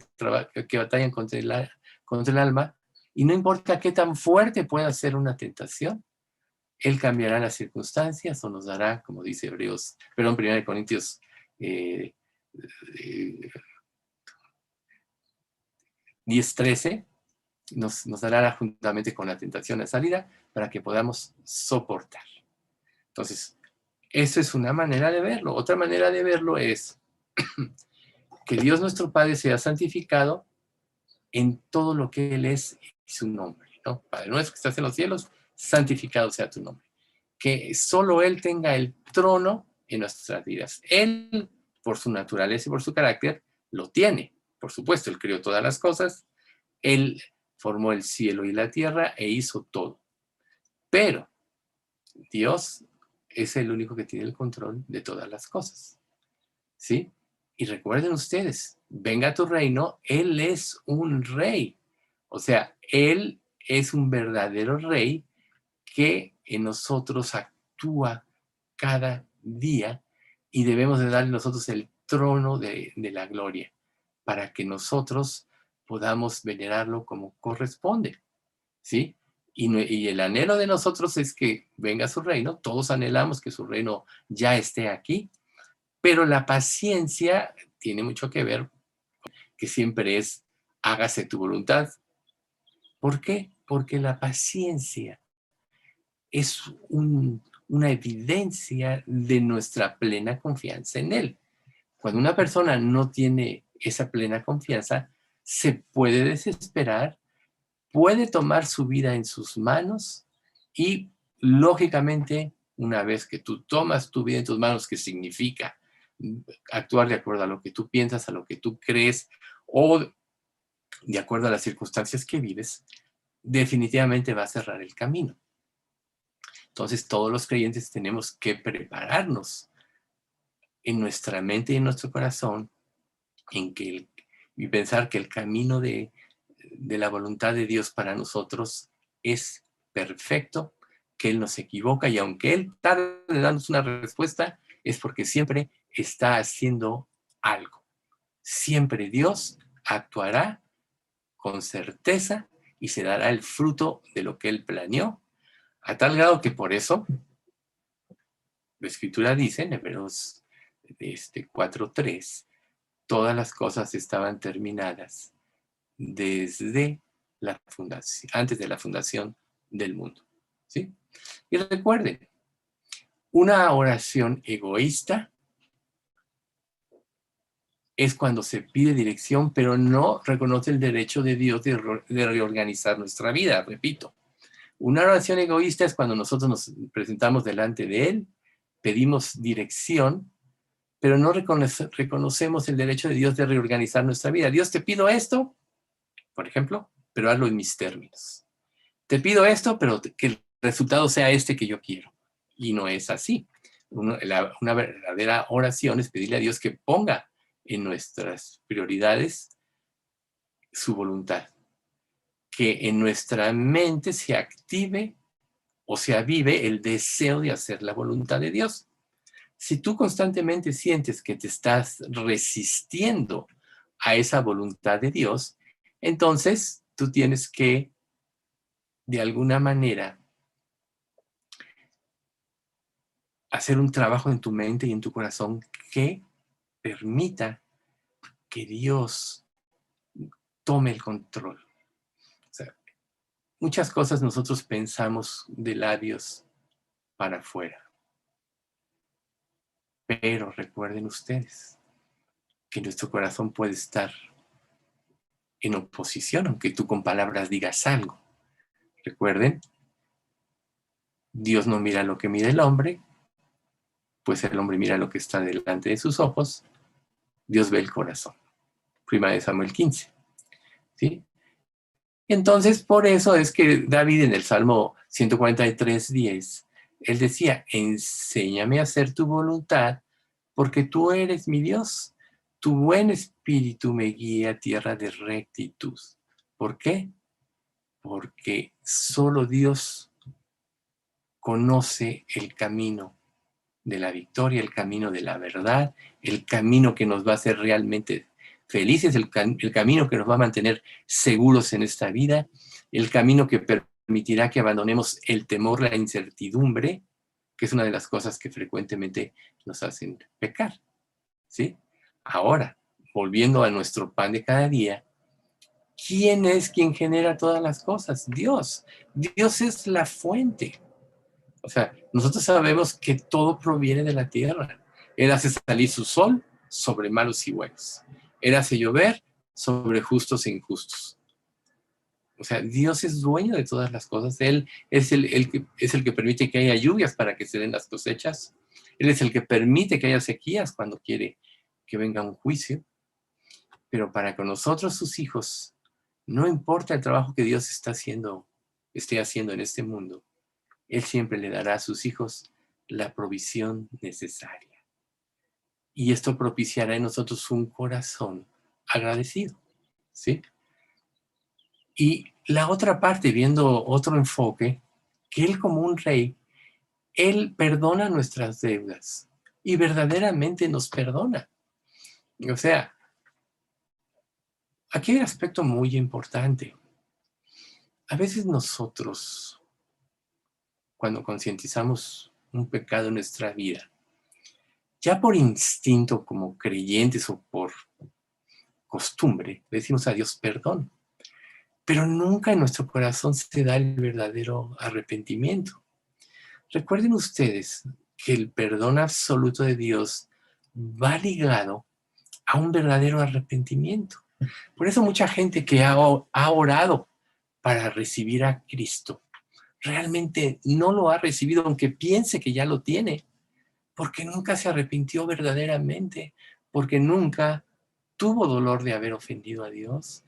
batallan contra el alma, y no importa qué tan fuerte pueda ser una tentación, Él cambiará las circunstancias o nos dará, como dice 1 Corintios 10:13, nos dará juntamente con la tentación la salida para que podamos soportar. Entonces, eso es una manera de verlo. Otra manera de verlo es que Dios nuestro Padre sea santificado en todo lo que Él es y su nombre, ¿no? Padre nuestro que estás en los cielos, santificado sea tu nombre. Que solo Él tenga el trono en nuestras vidas. Él por su naturaleza y por su carácter, lo tiene. Por supuesto, Él creó todas las cosas, Él formó el cielo y la tierra e hizo todo. Pero Dios es el único que tiene el control de todas las cosas, ¿sí? Y recuerden ustedes, venga tu reino, Él es un rey. O sea, Él es un verdadero rey que en nosotros actúa cada día y debemos de darle nosotros el trono de la gloria para que nosotros podamos venerarlo como corresponde, ¿sí? Y el anhelo de nosotros es que venga su reino, todos anhelamos que su reino ya esté aquí, pero la paciencia tiene mucho que ver, que siempre es hágase tu voluntad. ¿Por qué? Porque la paciencia es una evidencia de nuestra plena confianza en Él. Cuando una persona no tiene esa plena confianza, se puede desesperar, puede tomar su vida en sus manos y, lógicamente, una vez que tú tomas tu vida en tus manos, que significa actuar de acuerdo a lo que tú piensas, a lo que tú crees o de acuerdo a las circunstancias que vives, definitivamente va a cerrar el camino. Entonces, todos los creyentes tenemos que prepararnos en nuestra mente y en nuestro corazón y pensar que el camino de la voluntad de Dios para nosotros es perfecto, que Él nos equivoca y aunque Él tarde en darnos una respuesta, es porque siempre está haciendo algo. Siempre Dios actuará con certeza y se dará el fruto de lo que Él planeó, a tal grado que por eso la Escritura dice en Hebreos 4:3, todas las cosas estaban terminadas desde la fundación, antes de la fundación del mundo, ¿sí? Y recuerden, una oración egoísta es cuando se pide dirección, pero no reconoce el derecho de Dios de reorganizar nuestra vida, repito. Una oración egoísta es cuando nosotros nos presentamos delante de Él, pedimos dirección, pero no reconocemos el derecho de Dios de reorganizar nuestra vida. Dios, te pido esto, por ejemplo, pero hazlo en mis términos. Te pido esto, pero que el resultado sea este que yo quiero. Y no es así. Una verdadera oración es pedirle a Dios que ponga en nuestras prioridades su voluntad. Que en nuestra mente se active o se avive el deseo de hacer la voluntad de Dios. Si tú constantemente sientes que te estás resistiendo a esa voluntad de Dios, entonces tú tienes que, de alguna manera, hacer un trabajo en tu mente y en tu corazón que permita que Dios tome el control. O sea, muchas cosas nosotros pensamos de labios para afuera. Pero recuerden ustedes que nuestro corazón puede estar en oposición, aunque tú con palabras digas algo. Recuerden, Dios no mira lo que mira el hombre, pues el hombre mira lo que está delante de sus ojos. Dios ve el corazón. 1 Samuel 15. ¿Sí? Entonces, por eso es que David en el Salmo 143:10, él decía, enséñame a hacer tu voluntad, porque tú eres mi Dios. Tu buen espíritu me guía a tierra de rectitud. ¿Por qué? Porque solo Dios conoce el camino de la victoria, el camino de la verdad, el camino que nos va a hacer realmente felices, el camino que nos va a mantener seguros en esta vida, el camino que permitirá que abandonemos el temor, la incertidumbre, que es una de las cosas que frecuentemente nos hacen pecar, ¿sí? Ahora, volviendo a nuestro pan de cada día, ¿quién es quien genera todas las cosas? Dios. Dios es la fuente. O sea, nosotros sabemos que todo proviene de la tierra. Él hace salir su sol sobre malos y buenos. Él hace llover sobre justos e injustos. O sea, Dios es dueño de todas las cosas. Él es el que permite que haya lluvias para que se den las cosechas. Él es el que permite que haya sequías cuando quiere que venga un juicio, pero para que nosotros, sus hijos, no importa el trabajo que Dios esté haciendo en este mundo, Él siempre le dará a sus hijos la provisión necesaria. Y esto propiciará en nosotros un corazón agradecido, ¿sí? Y la otra parte, viendo otro enfoque, que Él como un rey, Él perdona nuestras deudas y verdaderamente nos perdona. O sea, aquí hay un aspecto muy importante. A veces nosotros, cuando concientizamos un pecado en nuestra vida, ya por instinto como creyentes o por costumbre, le decimos a Dios perdón, pero nunca en nuestro corazón se da el verdadero arrepentimiento. Recuerden ustedes que el perdón absoluto de Dios va ligado a un verdadero arrepentimiento. Por eso mucha gente que ha orado para recibir a Cristo, realmente no lo ha recibido, aunque piense que ya lo tiene, porque nunca se arrepintió verdaderamente, porque nunca tuvo dolor de haber ofendido a Dios,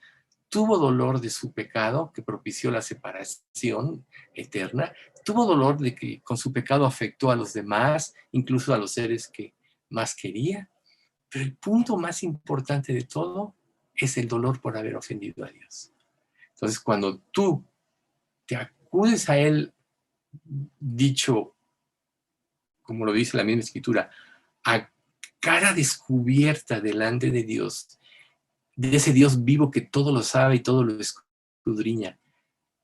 tuvo dolor de su pecado que propició la separación eterna, tuvo dolor de que con su pecado afectó a los demás, incluso a los seres que más quería. Pero el punto más importante de todo es el dolor por haber ofendido a Dios. Entonces, cuando tú te acudes a Él, dicho, como lo dice la misma Escritura, a cara descubierta delante de Dios, de ese Dios vivo que todo lo sabe y todo lo escudriña,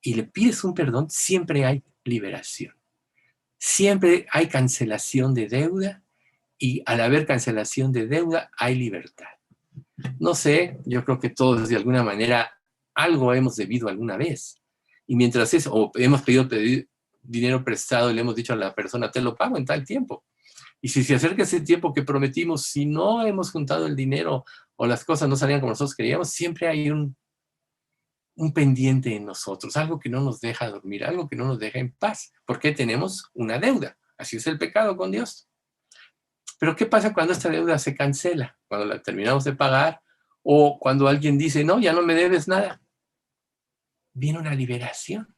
y le pides un perdón, siempre hay liberación. Siempre hay cancelación de deuda, y al haber cancelación de deuda, hay libertad. No sé, yo creo que todos de alguna manera algo hemos debido alguna vez. Y mientras eso, o hemos pedido dinero prestado y le hemos dicho a la persona, te lo pago en tal tiempo. Y si se acerca ese tiempo que prometimos, si no hemos juntado el dinero o las cosas no salían como nosotros queríamos, siempre hay un pendiente en nosotros, algo que no nos deja dormir, algo que no nos deja en paz, porque tenemos una deuda. Así es el pecado con Dios. Pero ¿qué pasa cuando esta deuda se cancela? Cuando la terminamos de pagar o cuando alguien dice, no, ya no me debes nada. Viene una liberación.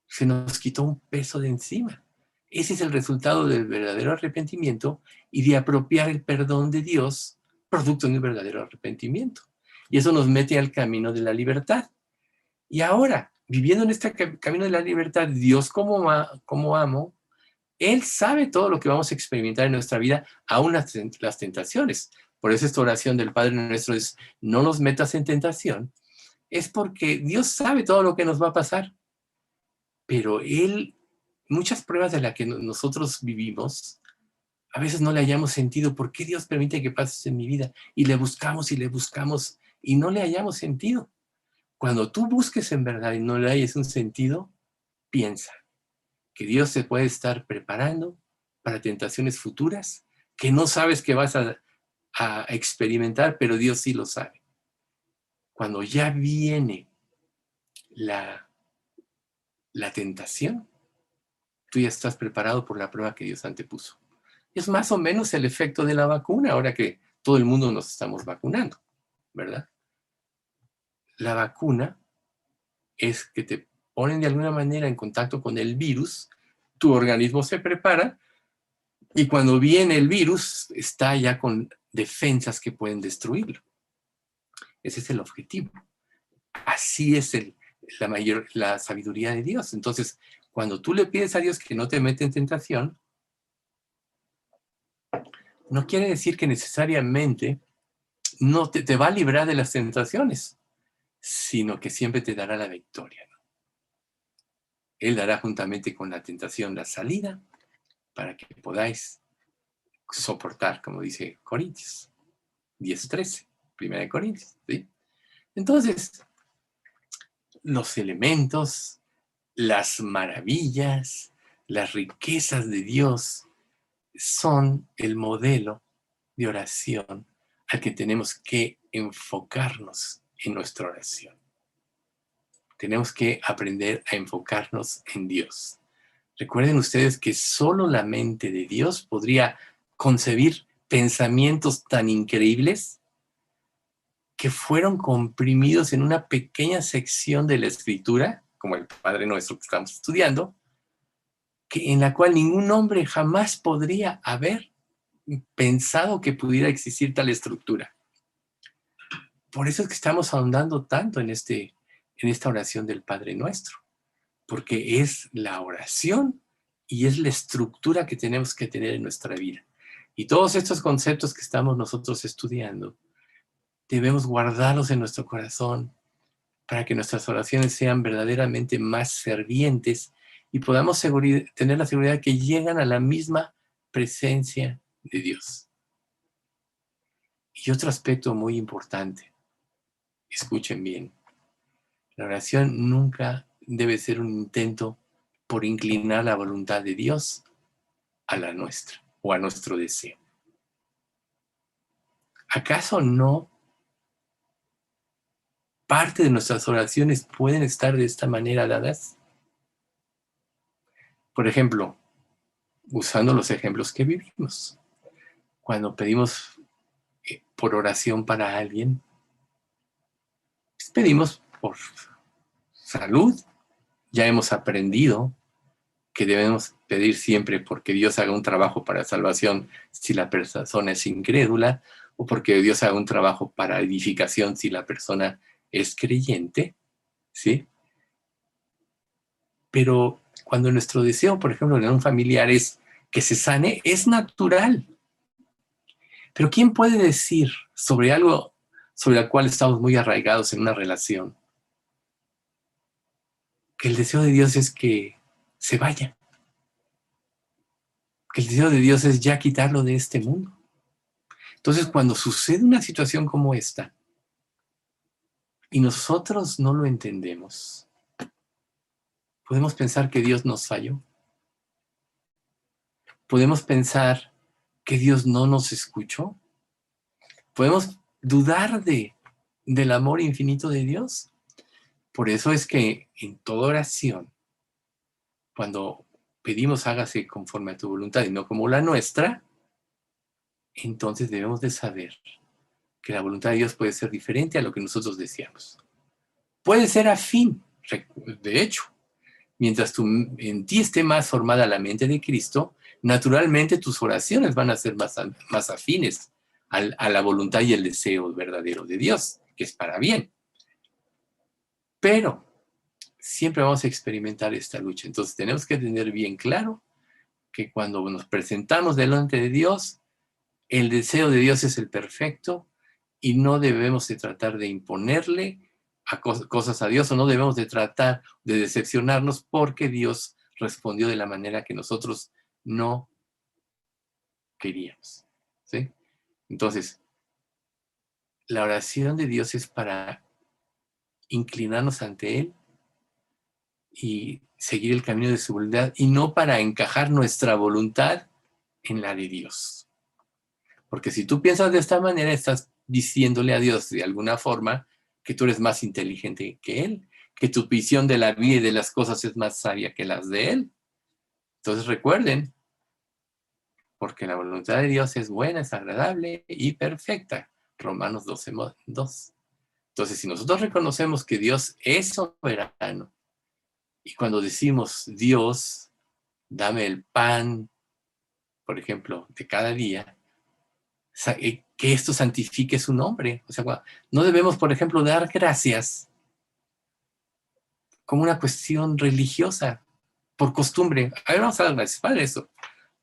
Se nos quitó un peso de encima. Ese es el resultado del verdadero arrepentimiento y de apropiar el perdón de Dios producto de un verdadero arrepentimiento. Y eso nos mete al camino de la libertad. Y ahora, viviendo en este camino de la libertad, Dios como amo, Él sabe todo lo que vamos a experimentar en nuestra vida, aún las tentaciones. Por eso esta oración del Padre Nuestro es, no nos metas en tentación, es porque Dios sabe todo lo que nos va a pasar. Pero Él, muchas pruebas de las que nosotros vivimos, a veces no le hayamos sentido. ¿Por qué Dios permite que pases en mi vida? Y le buscamos y no le hayamos sentido. Cuando tú busques en verdad y no le hayas un sentido, piensa que Dios se puede estar preparando para tentaciones futuras que no sabes que vas a experimentar, pero Dios sí lo sabe. Cuando ya viene la tentación, tú ya estás preparado por la prueba que Dios antepuso. Es más o menos el efecto de la vacuna, ahora que todo el mundo nos estamos vacunando, ¿verdad? La vacuna es que te ponen de alguna manera en contacto con el virus, tu organismo se prepara y cuando viene el virus está ya con defensas que pueden destruirlo. Ese es el objetivo. Así es la sabiduría de Dios. Entonces, cuando tú le pides a Dios que no te meta en tentación, no quiere decir que necesariamente no te va a librar de las tentaciones, sino que siempre te dará la victoria, ¿no? Él dará juntamente con la tentación la salida para que podáis soportar, como dice Corintios 10:13, 1 Corintios, ¿sí? Entonces, los elementos, las maravillas, las riquezas de Dios son el modelo de oración al que tenemos que enfocarnos en nuestra oración. Tenemos que aprender a enfocarnos en Dios. Recuerden ustedes que solo la mente de Dios podría concebir pensamientos tan increíbles que fueron comprimidos en una pequeña sección de la Escritura, como el Padre Nuestro que estamos estudiando, en la cual ningún hombre jamás podría haber pensado que pudiera existir tal estructura. Por eso es que estamos ahondando tanto en esta oración del Padre Nuestro, porque es la oración y es la estructura que tenemos que tener en nuestra vida. Y todos estos conceptos que estamos nosotros estudiando, debemos guardarlos en nuestro corazón para que nuestras oraciones sean verdaderamente más fervientes y podamos tener la seguridad que llegan a la misma presencia de Dios. Y otro aspecto muy importante, escuchen bien, la oración nunca debe ser un intento por inclinar la voluntad de Dios a la nuestra o a nuestro deseo. ¿Acaso no parte de nuestras oraciones pueden estar de esta manera dadas? Por ejemplo, usando los ejemplos que vivimos. Cuando pedimos por oración para alguien, pues pedimos por salud. Ya hemos aprendido que debemos pedir siempre porque Dios haga un trabajo para salvación si la persona es incrédula, o porque Dios haga un trabajo para edificación si la persona es creyente, ¿sí? Pero cuando nuestro deseo, por ejemplo, en un familiar es que se sane, es natural. Pero ¿quién puede decir sobre algo sobre el cual estamos muy arraigados en una relación que el deseo de Dios es que se vaya? Que el deseo de Dios es ya quitarlo de este mundo. Entonces, cuando sucede una situación como esta y nosotros no lo entendemos, podemos pensar que Dios nos falló. Podemos pensar que Dios no nos escuchó. Podemos dudar del amor infinito de Dios. Por eso es que en toda oración, cuando pedimos hágase conforme a tu voluntad y no como la nuestra, entonces debemos de saber que la voluntad de Dios puede ser diferente a lo que nosotros deseamos. Puede ser afín, de hecho. Mientras en ti esté más formada la mente de Cristo, naturalmente tus oraciones van a ser más afines a la voluntad y el deseo verdadero de Dios, que es para bien. Pero siempre vamos a experimentar esta lucha. Entonces tenemos que tener bien claro que cuando nos presentamos delante de Dios, el deseo de Dios es el perfecto y no debemos de tratar de imponerle cosas a Dios, o no debemos de tratar de decepcionarnos porque Dios respondió de la manera que nosotros no queríamos, ¿sí? Entonces, la oración de Dios es para inclinarnos ante Él y seguir el camino de su voluntad y no para encajar nuestra voluntad en la de Dios. Porque si tú piensas de esta manera, estás diciéndole a Dios de alguna forma que tú eres más inteligente que Él, que tu visión de la vida y de las cosas es más sabia que las de Él. Entonces recuerden, porque la voluntad de Dios es buena, es agradable y perfecta. Romanos 12:2. Entonces, si nosotros reconocemos que Dios es soberano, y cuando decimos, Dios, dame el pan, por ejemplo, de cada día, que esto santifique su nombre. O sea, no debemos, por ejemplo, dar gracias como una cuestión religiosa, por costumbre. A ver, vamos a dar gracias para eso.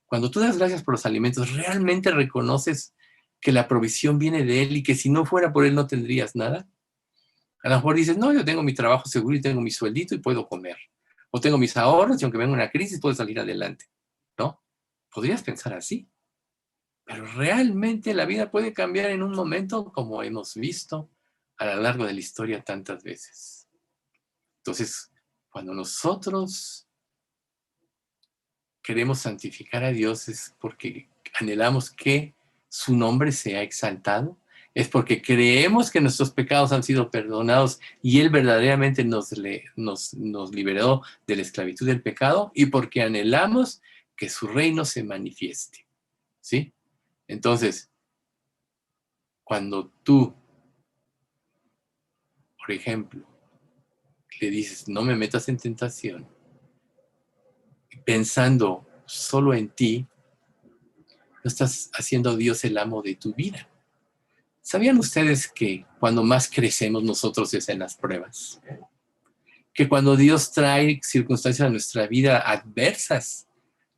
Cuando tú das gracias por los alimentos, ¿realmente reconoces que la provisión viene de Él y que si no fuera por Él no tendrías nada? A lo mejor dices, no, yo tengo mi trabajo seguro y tengo mi sueldito y puedo comer. O tengo mis ahorros y aunque venga una crisis puedo salir adelante. ¿No? Podrías pensar así. Pero realmente la vida puede cambiar en un momento, como hemos visto a lo largo de la historia tantas veces. Entonces, cuando nosotros queremos santificar a Dios es porque anhelamos que su nombre sea exaltado, es porque creemos que nuestros pecados han sido perdonados y Él verdaderamente nos liberó de la esclavitud del pecado, y porque anhelamos que su reino se manifieste, ¿sí? Entonces, cuando tú, por ejemplo, le dices, no me metas en tentación, pensando solo en ti, no estás haciendo a Dios el amo de tu vida. ¿Sabían ustedes que cuando más crecemos nosotros es en las pruebas? Que cuando Dios trae circunstancias a nuestra vida adversas,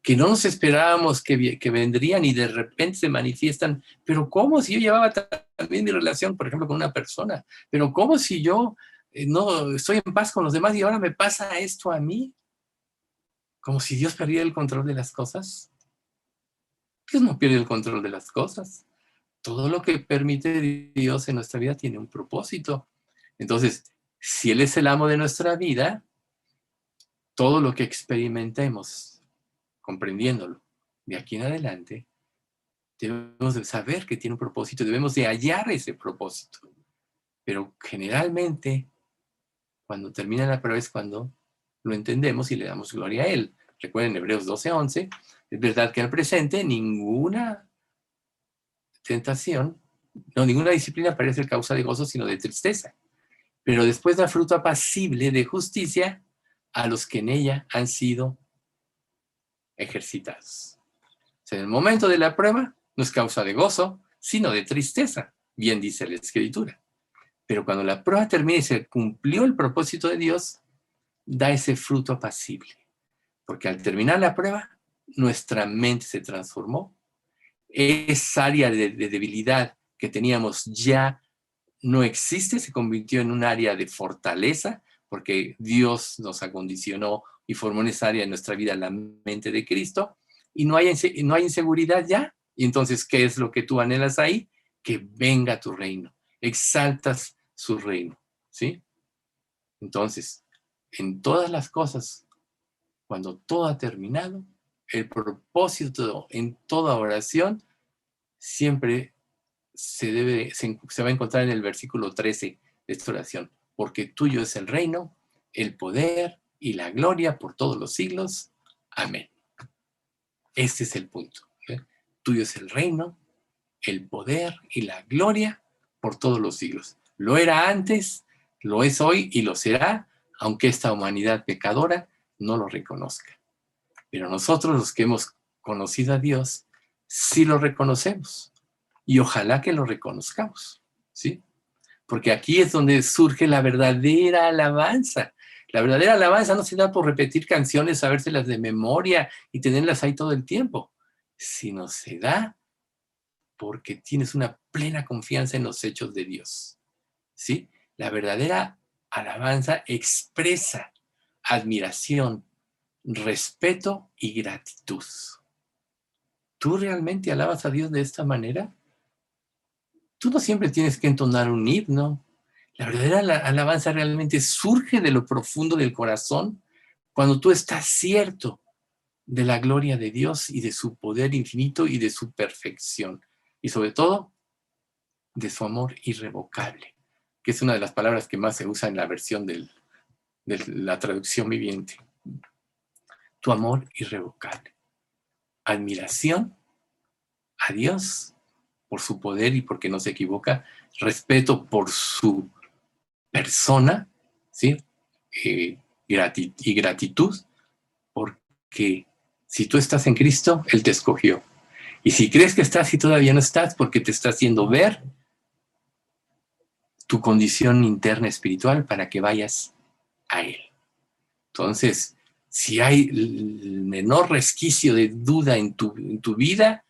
que no nos esperábamos que vendrían y de repente se manifiestan, pero ¿cómo si yo llevaba también mi relación, por ejemplo, con una persona? Pero ¿cómo si yo no estoy en paz con los demás y ahora me pasa esto a mí? Como si Dios perdiera el control de las cosas. Dios no pierde el control de las cosas. Todo lo que permite Dios en nuestra vida tiene un propósito. Entonces, si Él es el amo de nuestra vida, todo lo que experimentemos, comprendiéndolo, de aquí en adelante, debemos de saber que tiene un propósito, debemos de hallar ese propósito. Pero generalmente, cuando termina la prueba es cuando lo entendemos y le damos gloria a Él. Recuerden Hebreos 12:11, es verdad que al presente ninguna tentación, no, ninguna disciplina parece causa de gozo, sino de tristeza. Pero después da fruto apacible de justicia a los que en ella han sido ejercitados. O sea, en el momento de la prueba no es causa de gozo, sino de tristeza, bien dice la Escritura. Pero cuando la prueba termina y se cumplió el propósito de Dios, da ese fruto apacible. Porque al terminar la prueba, nuestra mente se transformó. Esa área de debilidad que teníamos ya no existe, se convirtió en un área de fortaleza, porque Dios nos acondicionó y formó en esa área de nuestra vida la mente de Cristo, y no hay inseguridad ya. Y entonces, ¿qué es lo que tú anhelas ahí? Que venga tu reino, exaltas su reino, ¿sí? Entonces, en todas las cosas, cuando todo ha terminado, el propósito en toda oración siempre se va a encontrar en el versículo 13 de esta oración. Porque tuyo es el reino, el poder y la gloria por todos los siglos. Amén. Este es el punto. Tuyo es el reino, el poder y la gloria por todos los siglos. Lo era antes, lo es hoy y lo será, aunque esta humanidad pecadora no lo reconozca. Pero nosotros, los que hemos conocido a Dios, sí lo reconocemos. Y ojalá que lo reconozcamos, ¿sí? Porque aquí es donde surge la verdadera alabanza. La verdadera alabanza no se da por repetir canciones, sabérselas de memoria y tenerlas ahí todo el tiempo, sino se da porque tienes una plena confianza en los hechos de Dios, ¿sí? La verdadera alabanza expresa admiración, respeto y gratitud. ¿Tú realmente alabas a Dios de esta manera? Tú no siempre tienes que entonar un himno. La verdadera alabanza realmente surge de lo profundo del corazón cuando tú estás cierto de la gloria de Dios y de su poder infinito y de su perfección. Y sobre todo, de su amor irrevocable, que es una de las palabras que más se usa en la versión de la traducción viviente. Tu amor irrevocable. Admiración a Dios por su poder y porque no se equivoca. Respeto por su persona, ¿sí? Y gratitud, porque si tú estás en Cristo, Él te escogió. Y si crees que estás y todavía no estás, porque te está haciendo ver tu condición interna espiritual para que vayas a Él. Entonces, si hay el menor resquicio de duda en tu vida,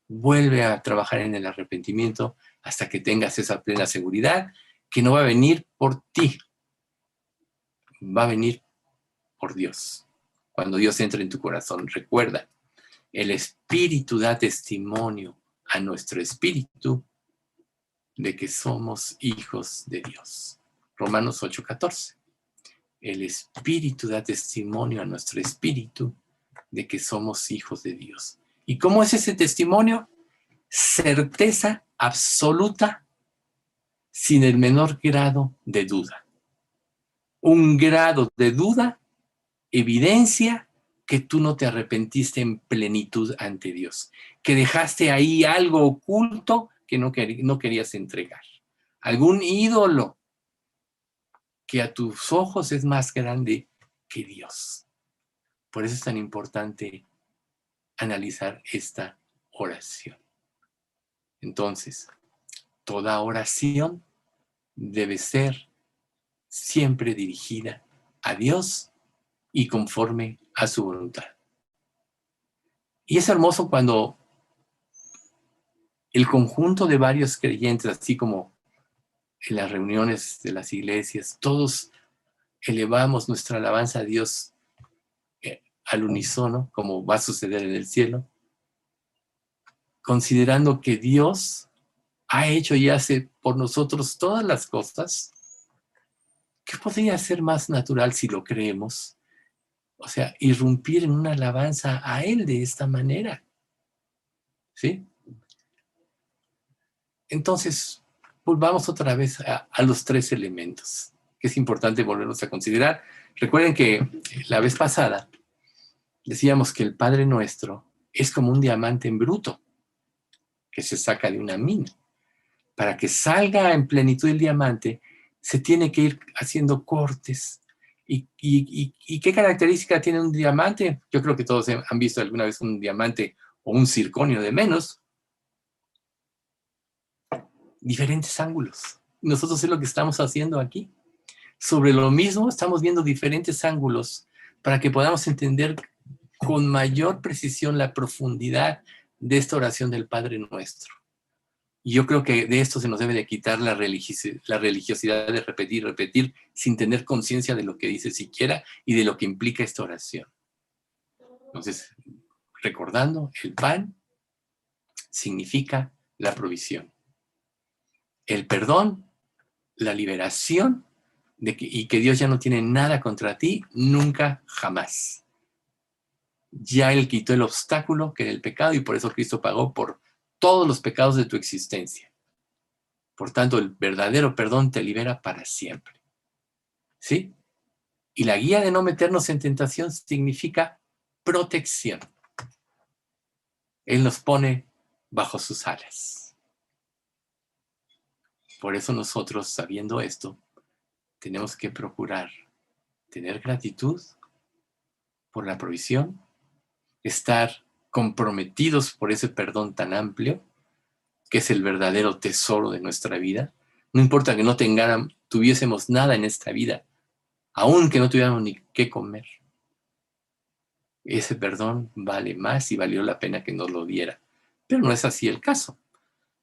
vuelve a trabajar en el arrepentimiento hasta que tengas esa plena seguridad que no va a venir por ti, va a venir por Dios. Cuando Dios entra en tu corazón, recuerda, el Espíritu da testimonio a nuestro espíritu de que somos hijos de Dios. Romanos 8:14. El Espíritu da testimonio a nuestro espíritu de que somos hijos de Dios. ¿Y cómo es ese testimonio? Certeza absoluta sin el menor grado de duda. Un grado de duda evidencia que tú no te arrepentiste en plenitud ante Dios, que dejaste ahí algo oculto que no querías entregar. Algún ídolo que a tus ojos es más grande que Dios. Por eso es tan importante analizar esta oración. Entonces, toda oración debe ser siempre dirigida a Dios y conforme a su voluntad. Y es hermoso cuando el conjunto de varios creyentes, así como en las reuniones de las iglesias, todos elevamos nuestra alabanza a Dios al unísono, como va a suceder en el cielo, considerando que Dios ha hecho y hace por nosotros todas las cosas. ¿Qué podría ser más natural si lo creemos? O sea, irrumpir en una alabanza a Él de esta manera. ¿Sí? Entonces, volvamos otra vez a los tres elementos, que es importante volverlos a considerar. Recuerden que la vez pasada decíamos que el Padre Nuestro es como un diamante en bruto que se saca de una mina. Para que salga en plenitud el diamante, se tiene que ir haciendo cortes. ¿Y qué característica tiene un diamante? Yo creo que todos han visto alguna vez un diamante o un circonio de menos. Diferentes ángulos. Nosotros es lo que estamos haciendo aquí. Sobre lo mismo estamos viendo diferentes ángulos para que podamos entender con mayor precisión la profundidad de esta oración del Padre Nuestro. Y yo creo que de esto se nos debe de quitar la religiosidad de repetir sin tener conciencia de lo que dice siquiera y de lo que implica esta oración. Entonces, recordando, el pan significa la provisión. El perdón, la liberación y que Dios ya no tiene nada contra ti, nunca, jamás. Ya Él quitó el obstáculo que era el pecado y por eso Cristo pagó por todos los pecados de tu existencia. Por tanto, el verdadero perdón te libera para siempre. ¿Sí? Y la guía de no meternos en tentación significa protección. Él nos pone bajo sus alas. Por eso nosotros, sabiendo esto, tenemos que procurar tener gratitud por la provisión, estar comprometidos por ese perdón tan amplio, que es el verdadero tesoro de nuestra vida. No importa que no tuviésemos nada en esta vida, aun que no tuviéramos ni qué comer. Ese perdón vale más y valió la pena que nos lo diera. Pero no es así el caso.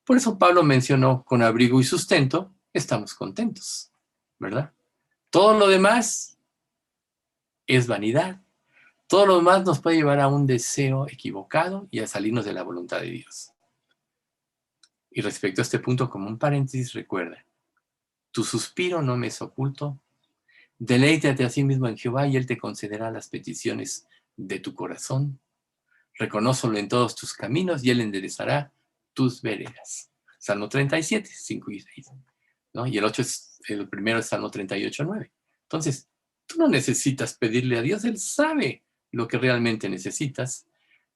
Por eso Pablo mencionó, con abrigo y sustento, estamos contentos, ¿verdad? Todo lo demás es vanidad. Todo lo demás nos puede llevar a un deseo equivocado y a salirnos de la voluntad de Dios. Y respecto a este punto, como un paréntesis, recuerda, tu suspiro no me es oculto, deleítate a sí mismo en Jehová y Él te concederá las peticiones de tu corazón. Reconócelo en todos tus caminos y Él enderezará tus veredas. Salmo 37, 5 y 6. ¿No? Y el primero es Salmo 38, 9. Entonces, tú no necesitas pedirle a Dios, Él sabe lo que realmente necesitas.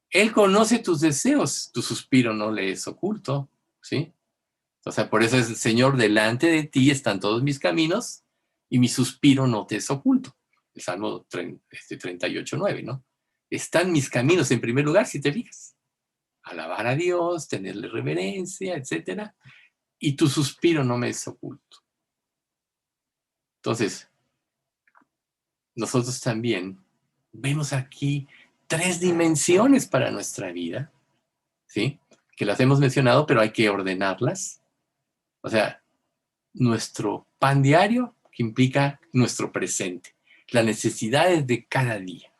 Él conoce tus deseos, tu suspiro no le es oculto, ¿sí? O sea, por eso es el Señor, delante de ti están todos mis caminos y mi suspiro no te es oculto. El Salmo 38, 9, ¿no? Están mis caminos en primer lugar, si te fijas. Alabar a Dios, tenerle reverencia, etc. Y tu suspiro no me es oculto. Entonces, nosotros también vemos aquí 3 dimensiones para nuestra vida, ¿sí? Que las hemos mencionado, pero hay que ordenarlas. O sea, nuestro pan diario, que implica nuestro presente, las necesidades de cada día.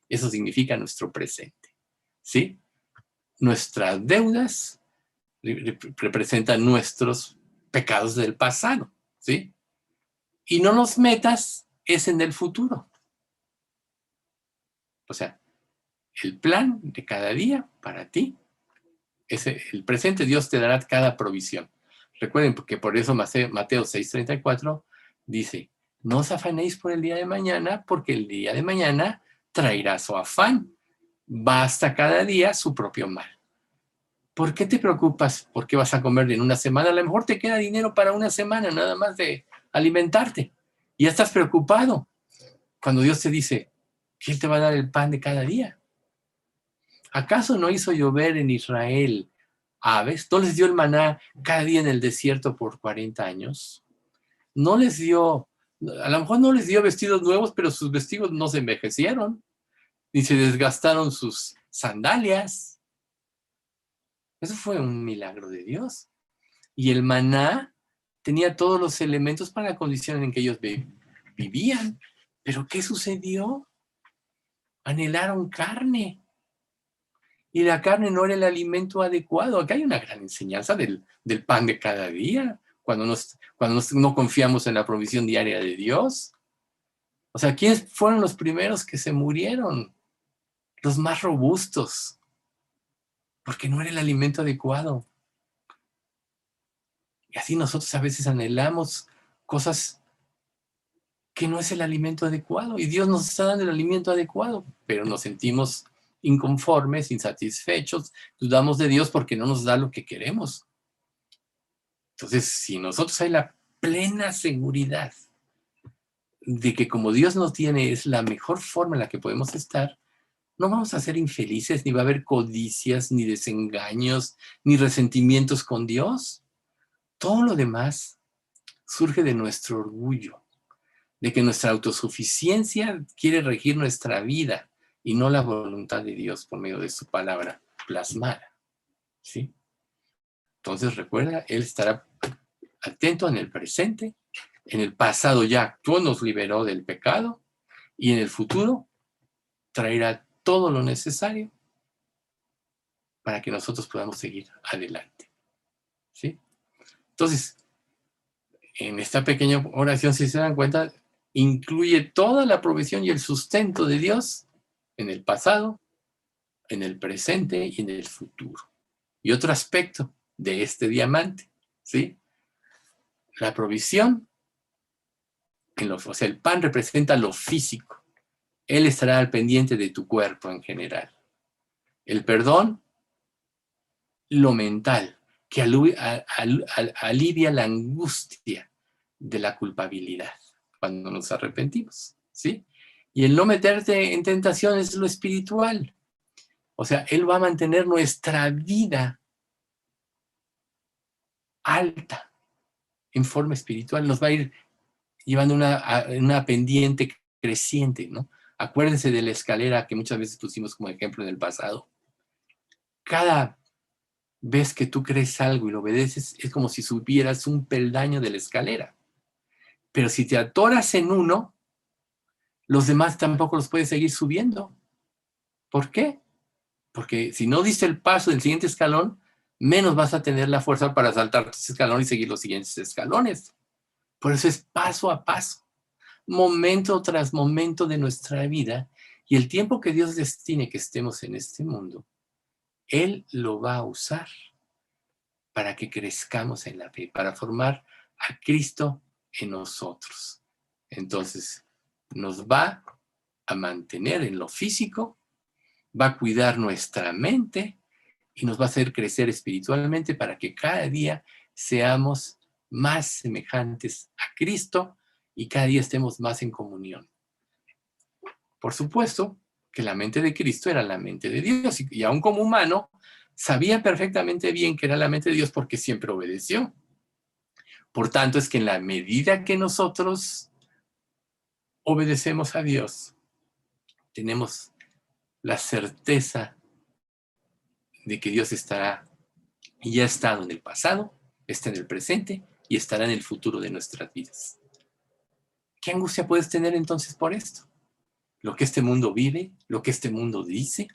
Eso significa nuestro presente, ¿sí? Nuestras deudas representan nuestros pecados del pasado, ¿sí? Y no nos metas es en el futuro. O sea, el plan de cada día para ti, el presente Dios te dará cada provisión. Recuerden que por eso Mateo 6:34 dice, no os afanéis por el día de mañana, porque el día de mañana traerá su afán. Basta cada día su propio mal. ¿Por qué te preocupas? ¿Por qué vas a comer en una semana? A lo mejor te queda dinero para una semana nada más de alimentarte. Y ya estás preocupado cuando Dios te dice que Él te va a dar el pan de cada día. ¿Acaso no hizo llover en Israel aves? ¿No les dio el maná cada día en el desierto por 40 años? No les dio, a lo mejor no les dio vestidos nuevos, pero sus vestidos no se envejecieron, ni se desgastaron sus sandalias. Eso fue un milagro de Dios. Y el maná tenía todos los elementos para la condición en que ellos vivían. ¿Pero qué sucedió? Anhelaron carne. Y la carne no era el alimento adecuado. Acá hay una gran enseñanza del pan de cada día, cuando no confiamos en la provisión diaria de Dios. O sea, ¿quiénes fueron los primeros que se murieron? Los más robustos, porque no era el alimento adecuado. Y así nosotros a veces anhelamos cosas que no es el alimento adecuado, y Dios nos está dando el alimento adecuado, pero nos sentimos inconformes, insatisfechos, dudamos de Dios porque no nos da lo que queremos. Entonces, si nosotros hay la plena seguridad de que como Dios nos tiene es la mejor forma en la que podemos estar, no vamos a ser infelices, ni va a haber codicias, ni desengaños, ni resentimientos con Dios. Todo lo demás surge de nuestro orgullo, de que nuestra autosuficiencia quiere regir nuestra vida y no la voluntad de Dios por medio de su palabra plasmada. ¿Sí? Entonces recuerda, Él estará atento en el presente, en el pasado ya actuó, nos liberó del pecado, y en el futuro traerá todo lo necesario para que nosotros podamos seguir adelante. ¿Sí? Entonces, en esta pequeña oración, si se dan cuenta, incluye toda la provisión y el sustento de Dios en el pasado, en el presente y en el futuro. Y otro aspecto de este diamante, ¿sí? La provisión, o sea, el pan representa lo físico. Él estará al pendiente de tu cuerpo en general. El perdón, lo mental, que alivia la angustia de la culpabilidad cuando nos arrepentimos, ¿sí? Y el no meterte en tentación es lo espiritual. O sea, Él va a mantener nuestra vida alta en forma espiritual, nos va a ir llevando una pendiente creciente, ¿no? Acuérdense de la escalera que muchas veces pusimos como ejemplo en el pasado. Cada vez que tú crees algo y lo obedeces, es como si subieras un peldaño de la escalera. Pero si te atoras en uno, los demás tampoco los puedes seguir subiendo. ¿Por qué? Porque si no diste el paso del siguiente escalón, menos vas a tener la fuerza para saltar ese escalón y seguir los siguientes escalones. Por eso es paso a paso, momento tras momento de nuestra vida, y el tiempo que Dios destine que estemos en este mundo, Él lo va a usar para que crezcamos en la fe, para formar a Cristo en nosotros. Entonces, nos va a mantener en lo físico, va a cuidar nuestra mente y nos va a hacer crecer espiritualmente para que cada día seamos más semejantes a Cristo y cada día estemos más en comunión. Por supuesto que la mente de Cristo era la mente de Dios, y aún como humano sabía perfectamente bien que era la mente de Dios porque siempre obedeció. Por tanto, es que en la medida que nosotros obedecemos a Dios, tenemos la certeza de que Dios estará y ya ha estado en el pasado, está en el presente y estará en el futuro de nuestras vidas. ¿Qué angustia puedes tener entonces por esto? Lo que este mundo vive, lo que este mundo dice.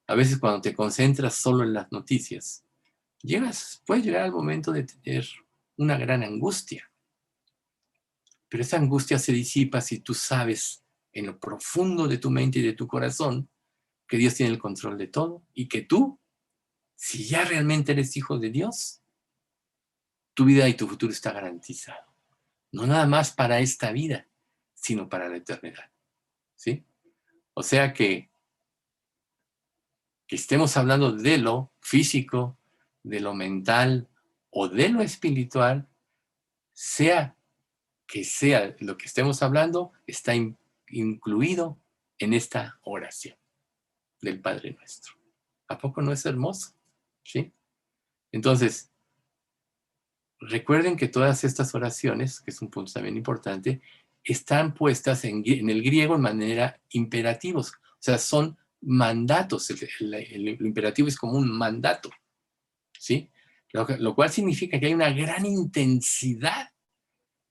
A veces cuando te concentras solo en las noticias, puedes llegar al momento de tener una gran angustia. Pero esa angustia se disipa si tú sabes en lo profundo de tu mente y de tu corazón que Dios tiene el control de todo y que tú, si ya realmente eres hijo de Dios, tu vida y tu futuro está garantizado. No nada más para esta vida, sino para la eternidad. ¿Sí? O sea que estemos hablando de lo físico, de lo mental o de lo espiritual, sea que sea lo que estemos hablando, está incluido en esta oración del Padre Nuestro. ¿A poco no es hermoso? ¿Sí? Entonces, recuerden que todas estas oraciones, que es un punto también importante, están puestas en el griego en manera imperativos. O sea, son mandatos. El imperativo es como un mandato. ¿Sí? Lo cual significa que hay una gran intensidad,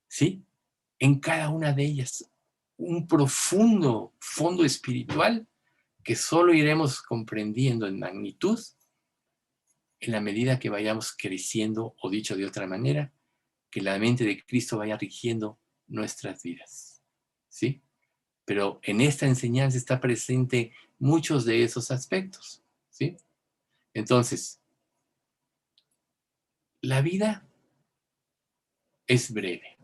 ¿sí? En cada una de ellas. Un profundo fondo espiritual que solo iremos comprendiendo en magnitud en la medida que vayamos creciendo, o dicho de otra manera, que la mente de Cristo vaya rigiendo nuestras vidas. ¿Sí? Pero en esta enseñanza está presente muchos de esos aspectos. ¿Sí? Entonces, la vida es breve.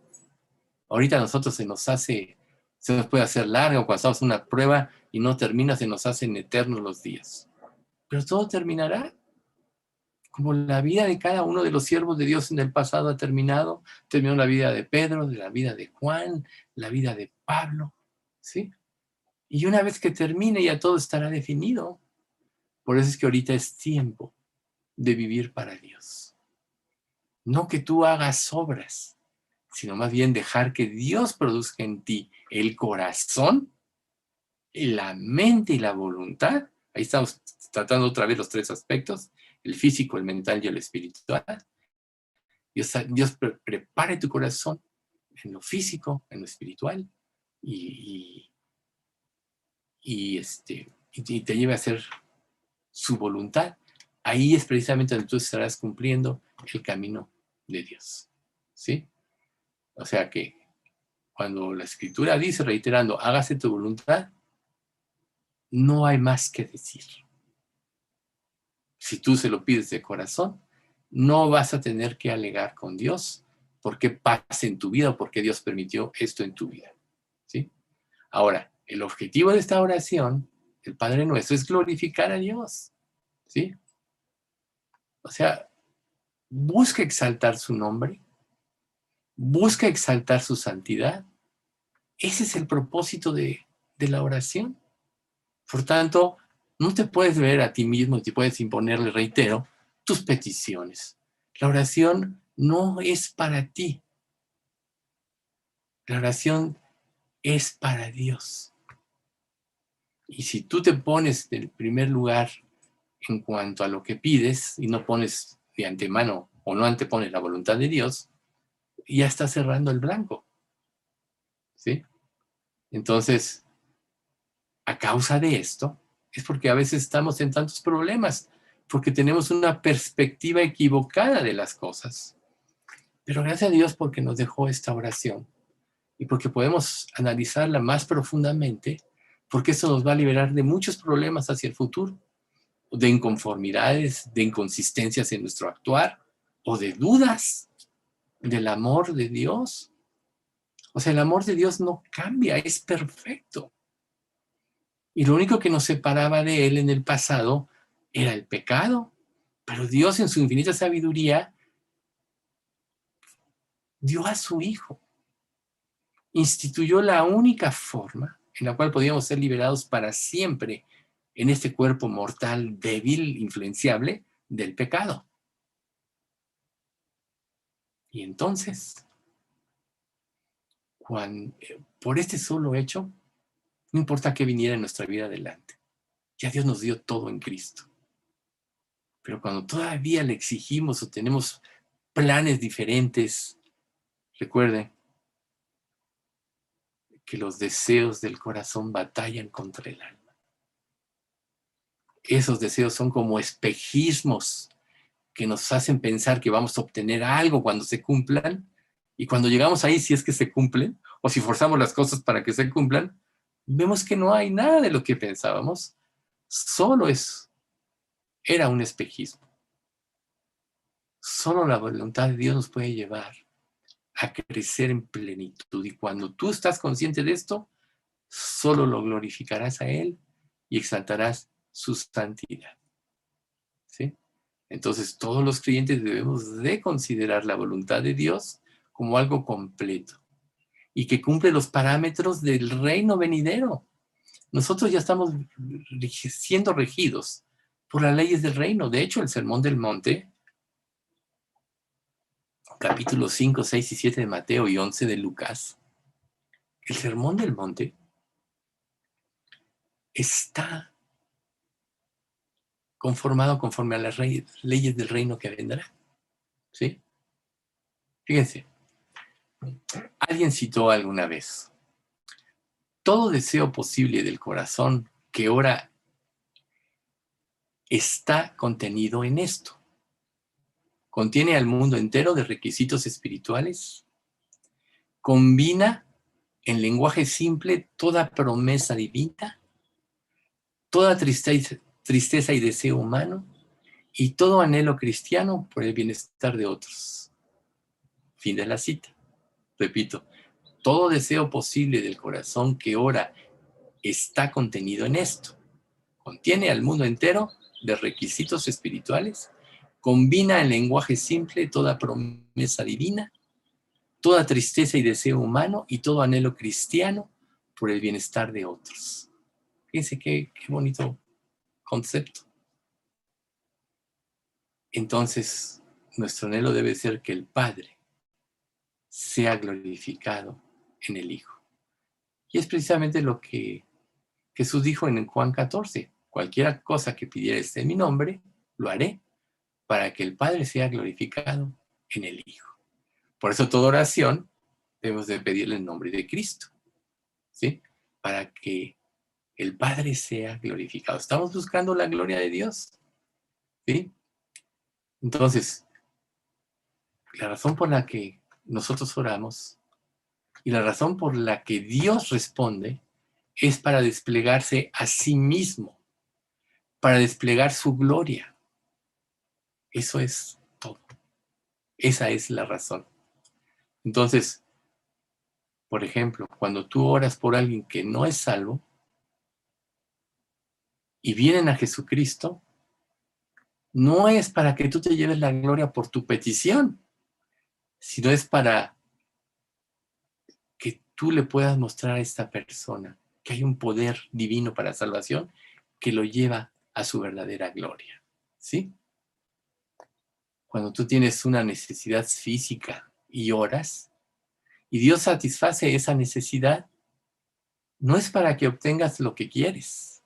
Ahorita a nosotros se nos puede hacer larga, o cuando estamos en una prueba y no termina, se nos hacen eternos los días. Pero todo terminará. Como la vida de cada uno de los siervos de Dios en el pasado ha terminado, terminó la vida de Pedro, de la vida de Juan, la vida de Pablo, ¿sí? Y una vez que termine ya todo estará definido. Por eso es que ahorita es tiempo de vivir para Dios. No que tú hagas obras, sino más bien dejar que Dios produzca en ti el corazón, la mente y la voluntad. Ahí estamos tratando otra vez los tres aspectos, el físico, el mental y el espiritual. Dios prepare tu corazón en lo físico, en lo espiritual, y te lleve a hacer su voluntad. Ahí es precisamente donde tú estarás cumpliendo el camino de Dios. ¿Sí? O sea que cuando la Escritura dice, reiterando, hágase tu voluntad, no hay más que decir. Si tú se lo pides de corazón, no vas a tener que alegar con Dios por qué pasa en tu vida o por qué Dios permitió esto en tu vida. ¿Sí? Ahora, el objetivo de esta oración, el Padre Nuestro, es glorificar a Dios. ¿Sí? O sea, busca exaltar su nombre, busca exaltar su santidad. Ese es el propósito de la oración. Por tanto, no te puedes ver a ti mismo y te puedes imponerle, reitero, tus peticiones. La oración no es para ti. La oración es para Dios. Y si tú te pones en primer lugar en cuanto a lo que pides y no pones de antemano o no antepones la voluntad de Dios, ya estás cerrando el blanco. ¿Sí? Entonces, a causa de esto, es porque a veces estamos en tantos problemas, porque tenemos una perspectiva equivocada de las cosas. Pero gracias a Dios porque nos dejó esta oración y porque podemos analizarla más profundamente, porque eso nos va a liberar de muchos problemas hacia el futuro, de inconformidades, de inconsistencias en nuestro actuar o de dudas del amor de Dios. O sea, el amor de Dios no cambia, es perfecto. Y lo único que nos separaba de Él en el pasado era el pecado. Pero Dios en su infinita sabiduría dio a su Hijo. Instituyó la única forma en la cual podíamos ser liberados para siempre en este cuerpo mortal, débil, influenciable del pecado. Y entonces, por este solo hecho, no importa qué viniera en nuestra vida adelante, ya Dios nos dio todo en Cristo. Pero cuando todavía le exigimos o tenemos planes diferentes, recuerde que los deseos del corazón batallan contra el alma. Esos deseos son como espejismos que nos hacen pensar que vamos a obtener algo cuando se cumplan, y cuando llegamos ahí, si es que se cumplen, o si forzamos las cosas para que se cumplan, vemos que no hay nada de lo que pensábamos, solo era un espejismo. Solo la voluntad de Dios nos puede llevar a crecer en plenitud, y cuando tú estás consciente de esto, solo lo glorificarás a Él y exaltarás su santidad. ¿Sí? Entonces, todos los creyentes debemos de considerar la voluntad de Dios como algo completo y que cumple los parámetros del reino venidero. Nosotros ya estamos siendo regidos por las leyes del reino. De hecho, el Sermón del Monte, capítulos 5, 6 y 7 de Mateo y 11 de Lucas, el Sermón del Monte está conformado conforme a las leyes del reino que vendrá. ¿Sí? Fíjense, alguien citó alguna vez: todo deseo posible del corazón que ora está contenido en esto. Contiene al mundo entero de requisitos espirituales. Combina en lenguaje simple toda promesa divina, toda tristeza y deseo humano y todo anhelo cristiano por el bienestar de otros. Fin de la cita. Repito, todo deseo posible del corazón que ora está contenido en esto. Contiene al mundo entero de requisitos espirituales, combina en lenguaje simple toda promesa divina, toda tristeza y deseo humano y todo anhelo cristiano por el bienestar de otros. Fíjense qué bonito concepto. Entonces, nuestro anhelo debe ser que el Padre sea glorificado en el Hijo. Y es precisamente lo que Jesús dijo en Juan 14. Cualquier cosa que pidieres en mi nombre, lo haré para que el Padre sea glorificado en el Hijo. Por eso toda oración debemos de pedirle el nombre de Cristo, ¿sí? Para que el Padre sea glorificado. Estamos buscando la gloria de Dios, ¿sí? Entonces, la razón por la que nosotros oramos y la razón por la que Dios responde es para desplegarse a sí mismo, para desplegar su gloria. Eso es todo. Esa es la razón. Entonces, por ejemplo, cuando tú oras por alguien que no es salvo y vienen a Jesucristo, no es para que tú te lleves la gloria por tu petición, sino es para que tú le puedas mostrar a esta persona que hay un poder divino para salvación que lo lleva a su verdadera gloria, ¿sí? Cuando tú tienes una necesidad física y oras, y Dios satisface esa necesidad, no es para que obtengas lo que quieres,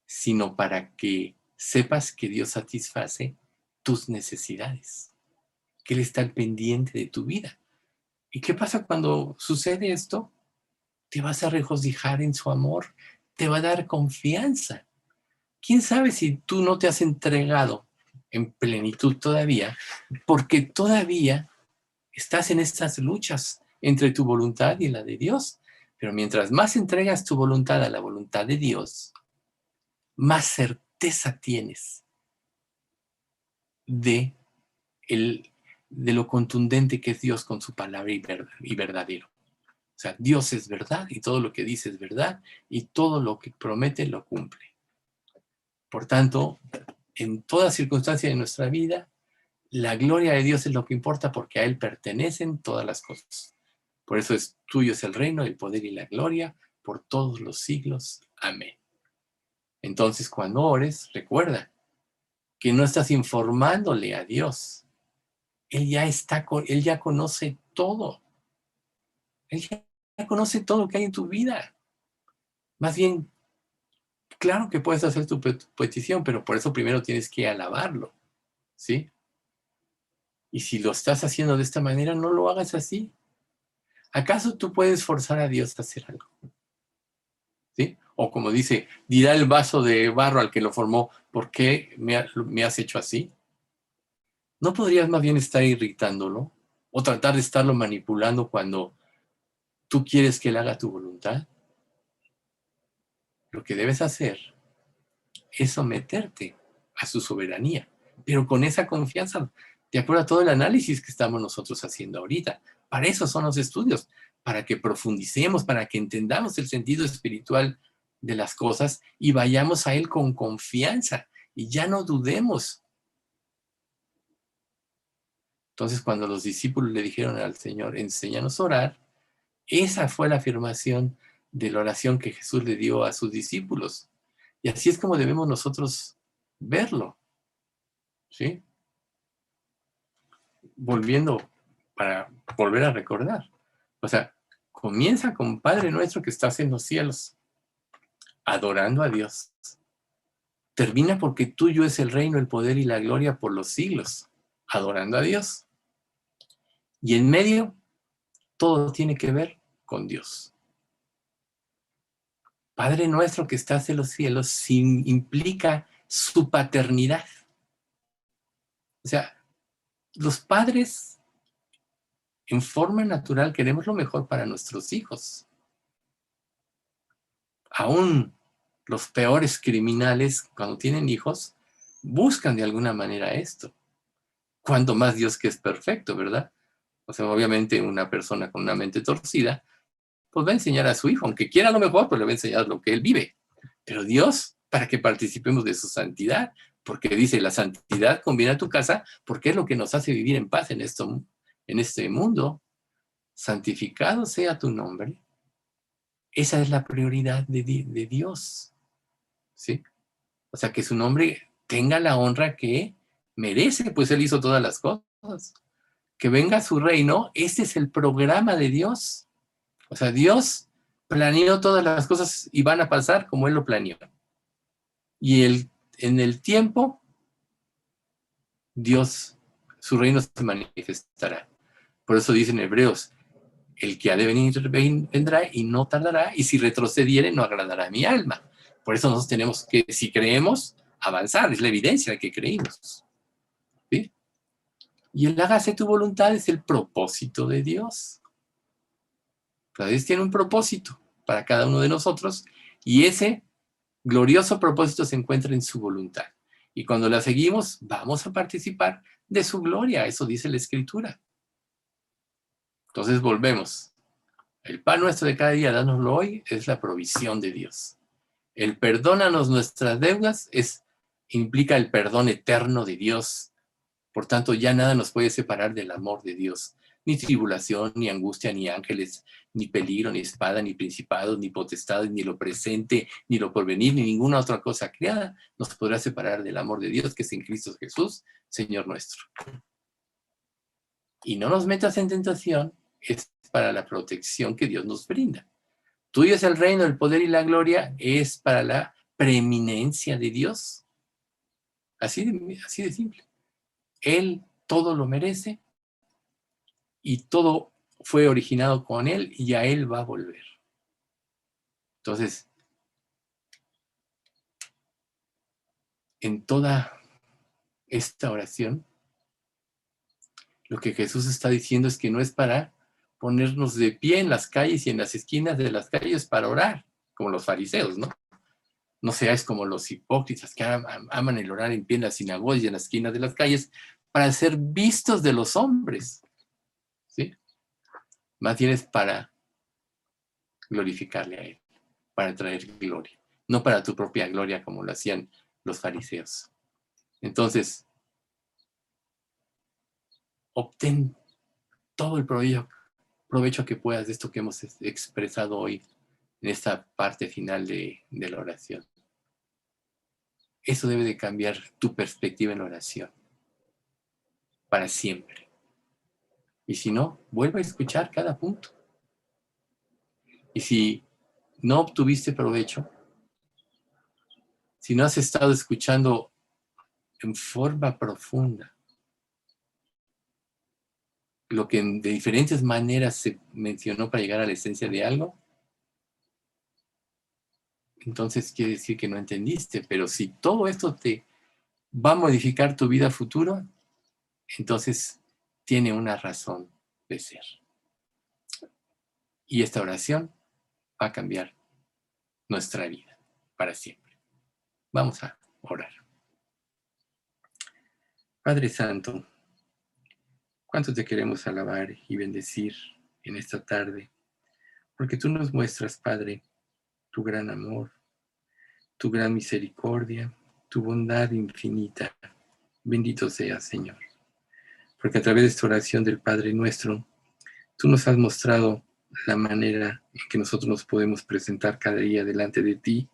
sino para que sepas que Dios satisface tus necesidades, que Él está al pendiente de tu vida. ¿Y qué pasa cuando sucede esto? Te vas a regocijar en su amor, te va a dar confianza. ¿Quién sabe si tú no te has entregado en plenitud todavía? Porque todavía estás en estas luchas entre tu voluntad y la de Dios. Pero mientras más entregas tu voluntad a la voluntad de Dios, más certeza tienes de, de lo contundente que es Dios con su palabra y verdadero. O sea, Dios es verdad y todo lo que dice es verdad y todo lo que promete lo cumple. Por tanto, en toda circunstancia de nuestra vida, la gloria de Dios es lo que importa porque a Él pertenecen todas las cosas. Por eso es tuyo es el reino, el poder y la gloria por todos los siglos. Amén. Entonces, cuando ores, recuerda que no estás informándole a Dios. Él ya conoce todo. Él ya conoce todo lo que hay en tu vida. Más bien, claro que puedes hacer tu petición, pero por eso primero tienes que alabarlo, ¿sí? Y si lo estás haciendo de esta manera, no lo hagas así. ¿Acaso tú puedes forzar a Dios a hacer algo? ¿Sí? O como dice, dirá el vaso de barro al que lo formó, ¿por qué me has hecho así? ¿No podrías más bien estar irritándolo? ¿O tratar de estarlo manipulando cuando tú quieres que él haga tu voluntad? Lo que debes hacer es someterte a su soberanía, pero con esa confianza, de acuerdo a todo el análisis que estamos nosotros haciendo ahorita. Para eso son los estudios, para que profundicemos, para que entendamos el sentido espiritual de las cosas y vayamos a él con confianza y ya no dudemos Entonces, cuando los discípulos le dijeron al Señor, enséñanos a orar, esa fue la afirmación de la oración que Jesús le dio a sus discípulos. Y así es como debemos nosotros verlo, ¿sí? Para volver a recordar. O sea, comienza con Padre nuestro que estás en los cielos, adorando a Dios. Termina porque tuyo es el reino, el poder y la gloria por los siglos, adorando a Dios. Y en medio, todo tiene que ver con Dios. Padre nuestro que estás en los cielos implica su paternidad. O sea, los padres en forma natural queremos lo mejor para nuestros hijos. Aún los peores criminales, cuando tienen hijos, buscan de alguna manera esto. Cuanto más Dios que es perfecto, ¿verdad? O sea, obviamente una persona con una mente torcida, pues va a enseñar a su hijo, aunque quiera lo mejor, pues le va a enseñar lo que él vive. Pero Dios, para que participemos de su santidad, porque dice, la santidad conviene a tu casa, porque es lo que nos hace vivir en paz en este mundo. Santificado sea tu nombre. Esa es la prioridad de Dios, ¿sí? O sea, que su nombre tenga la honra que merece, pues Él hizo todas las cosas. Que venga a su reino, este es el programa de Dios. O sea, Dios planeó todas las cosas y van a pasar como Él lo planeó. Y en el tiempo, Dios, su reino se manifestará. Por eso dicen Hebreos, el que ha de venir vendrá y no tardará, y si retrocediere no agradará a mi alma. Por eso nosotros tenemos que, si creemos, avanzar, es la evidencia de que creímos. ¿Sí? Y el hágase tu voluntad es el propósito de Dios. Cada Dios tiene un propósito para cada uno de nosotros, y ese glorioso propósito se encuentra en su voluntad. Y cuando la seguimos, vamos a participar de su gloria, eso dice la Escritura. Entonces volvemos. El pan nuestro de cada día, dánoslo hoy, es la provisión de Dios. El perdónanos nuestras deudas implica el perdón eterno de Dios. Por tanto, ya nada nos puede separar del amor de Dios. Ni tribulación, ni angustia, ni ángeles, ni peligro, ni espada, ni principados, ni potestades, ni lo presente, ni lo porvenir, ni ninguna otra cosa creada nos podrá separar del amor de Dios que es en Cristo Jesús, Señor nuestro. Y no nos metas en tentación, es para la protección que Dios nos brinda. Tuyo es el reino, el poder y la gloria, es para la preeminencia de Dios. Así de simple. Él todo lo merece y todo fue originado con Él y a Él va a volver. Entonces, en toda esta oración, lo que Jesús está diciendo es que no es para ponernos de pie en las calles y en las esquinas de las calles para orar, como los fariseos, ¿no? No seáis como los hipócritas que aman el orar en pie en las sinagogas y en las esquinas de las calles para ser vistos de los hombres, ¿sí? Más bien es para glorificarle a Él, para traer gloria, no para tu propia gloria como lo hacían los fariseos. Entonces, obtén todo el provecho que puedas de esto que hemos expresado hoy en esta parte final de la oración. Eso debe de cambiar tu perspectiva en la oración para siempre. Y si no, vuelve a escuchar cada punto. Y si no obtuviste provecho, si no has estado escuchando en forma profunda lo que de diferentes maneras se mencionó para llegar a la esencia de algo, entonces quiere decir que no entendiste. Pero si todo esto te va a modificar tu vida futura, entonces tiene una razón de ser. Y esta oración va a cambiar nuestra vida para siempre. Vamos a orar. Padre Santo, cuánto te queremos alabar y bendecir en esta tarde, porque tú nos muestras, Padre, tu gran amor, tu gran misericordia, tu bondad infinita. Bendito seas, Señor. porque a través de esta oración del Padre Nuestro, tú nos has mostrado la manera en que nosotros nos podemos presentar cada día delante de ti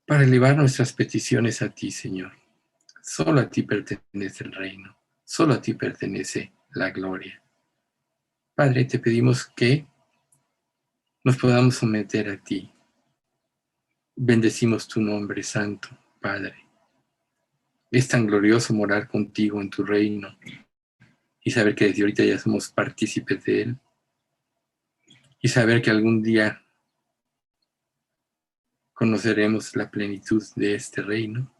para elevar nuestras peticiones a ti, Señor. Solo a ti pertenece el reino, solo a ti pertenece la gloria. Padre, te pedimos que nos podamos someter a ti. Bendecimos tu nombre santo, Padre. Es tan glorioso morar contigo en tu reino y saber que desde ahorita ya somos partícipes de él y saber que algún día conoceremos la plenitud de este reino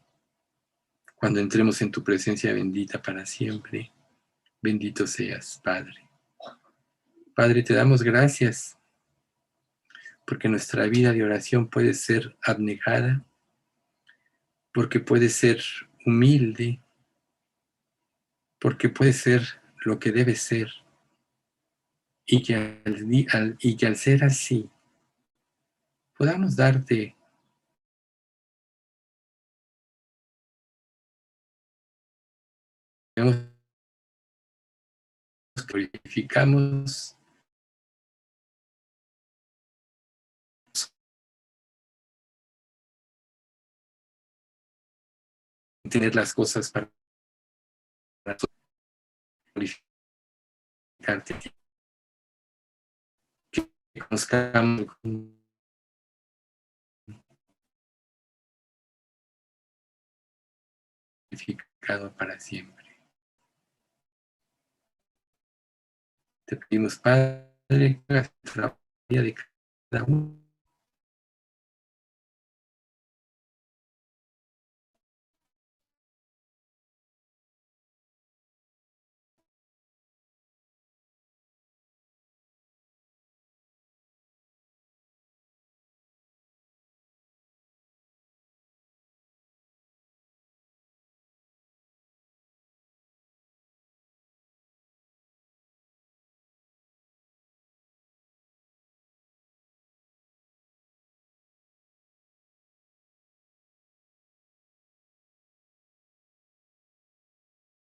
cuando entremos en tu presencia bendita para siempre. Bendito seas, Padre. Padre, te damos gracias porque nuestra vida de oración puede ser abnegada, porque puede ser humilde, porque puede ser lo que debe ser, y que al ser así, podamos darte glorificamos, tener las cosas para glorificarte a ti, que conozcamos glorificado para siempre. Te pedimos, Padre, que hagas la vida de cada uno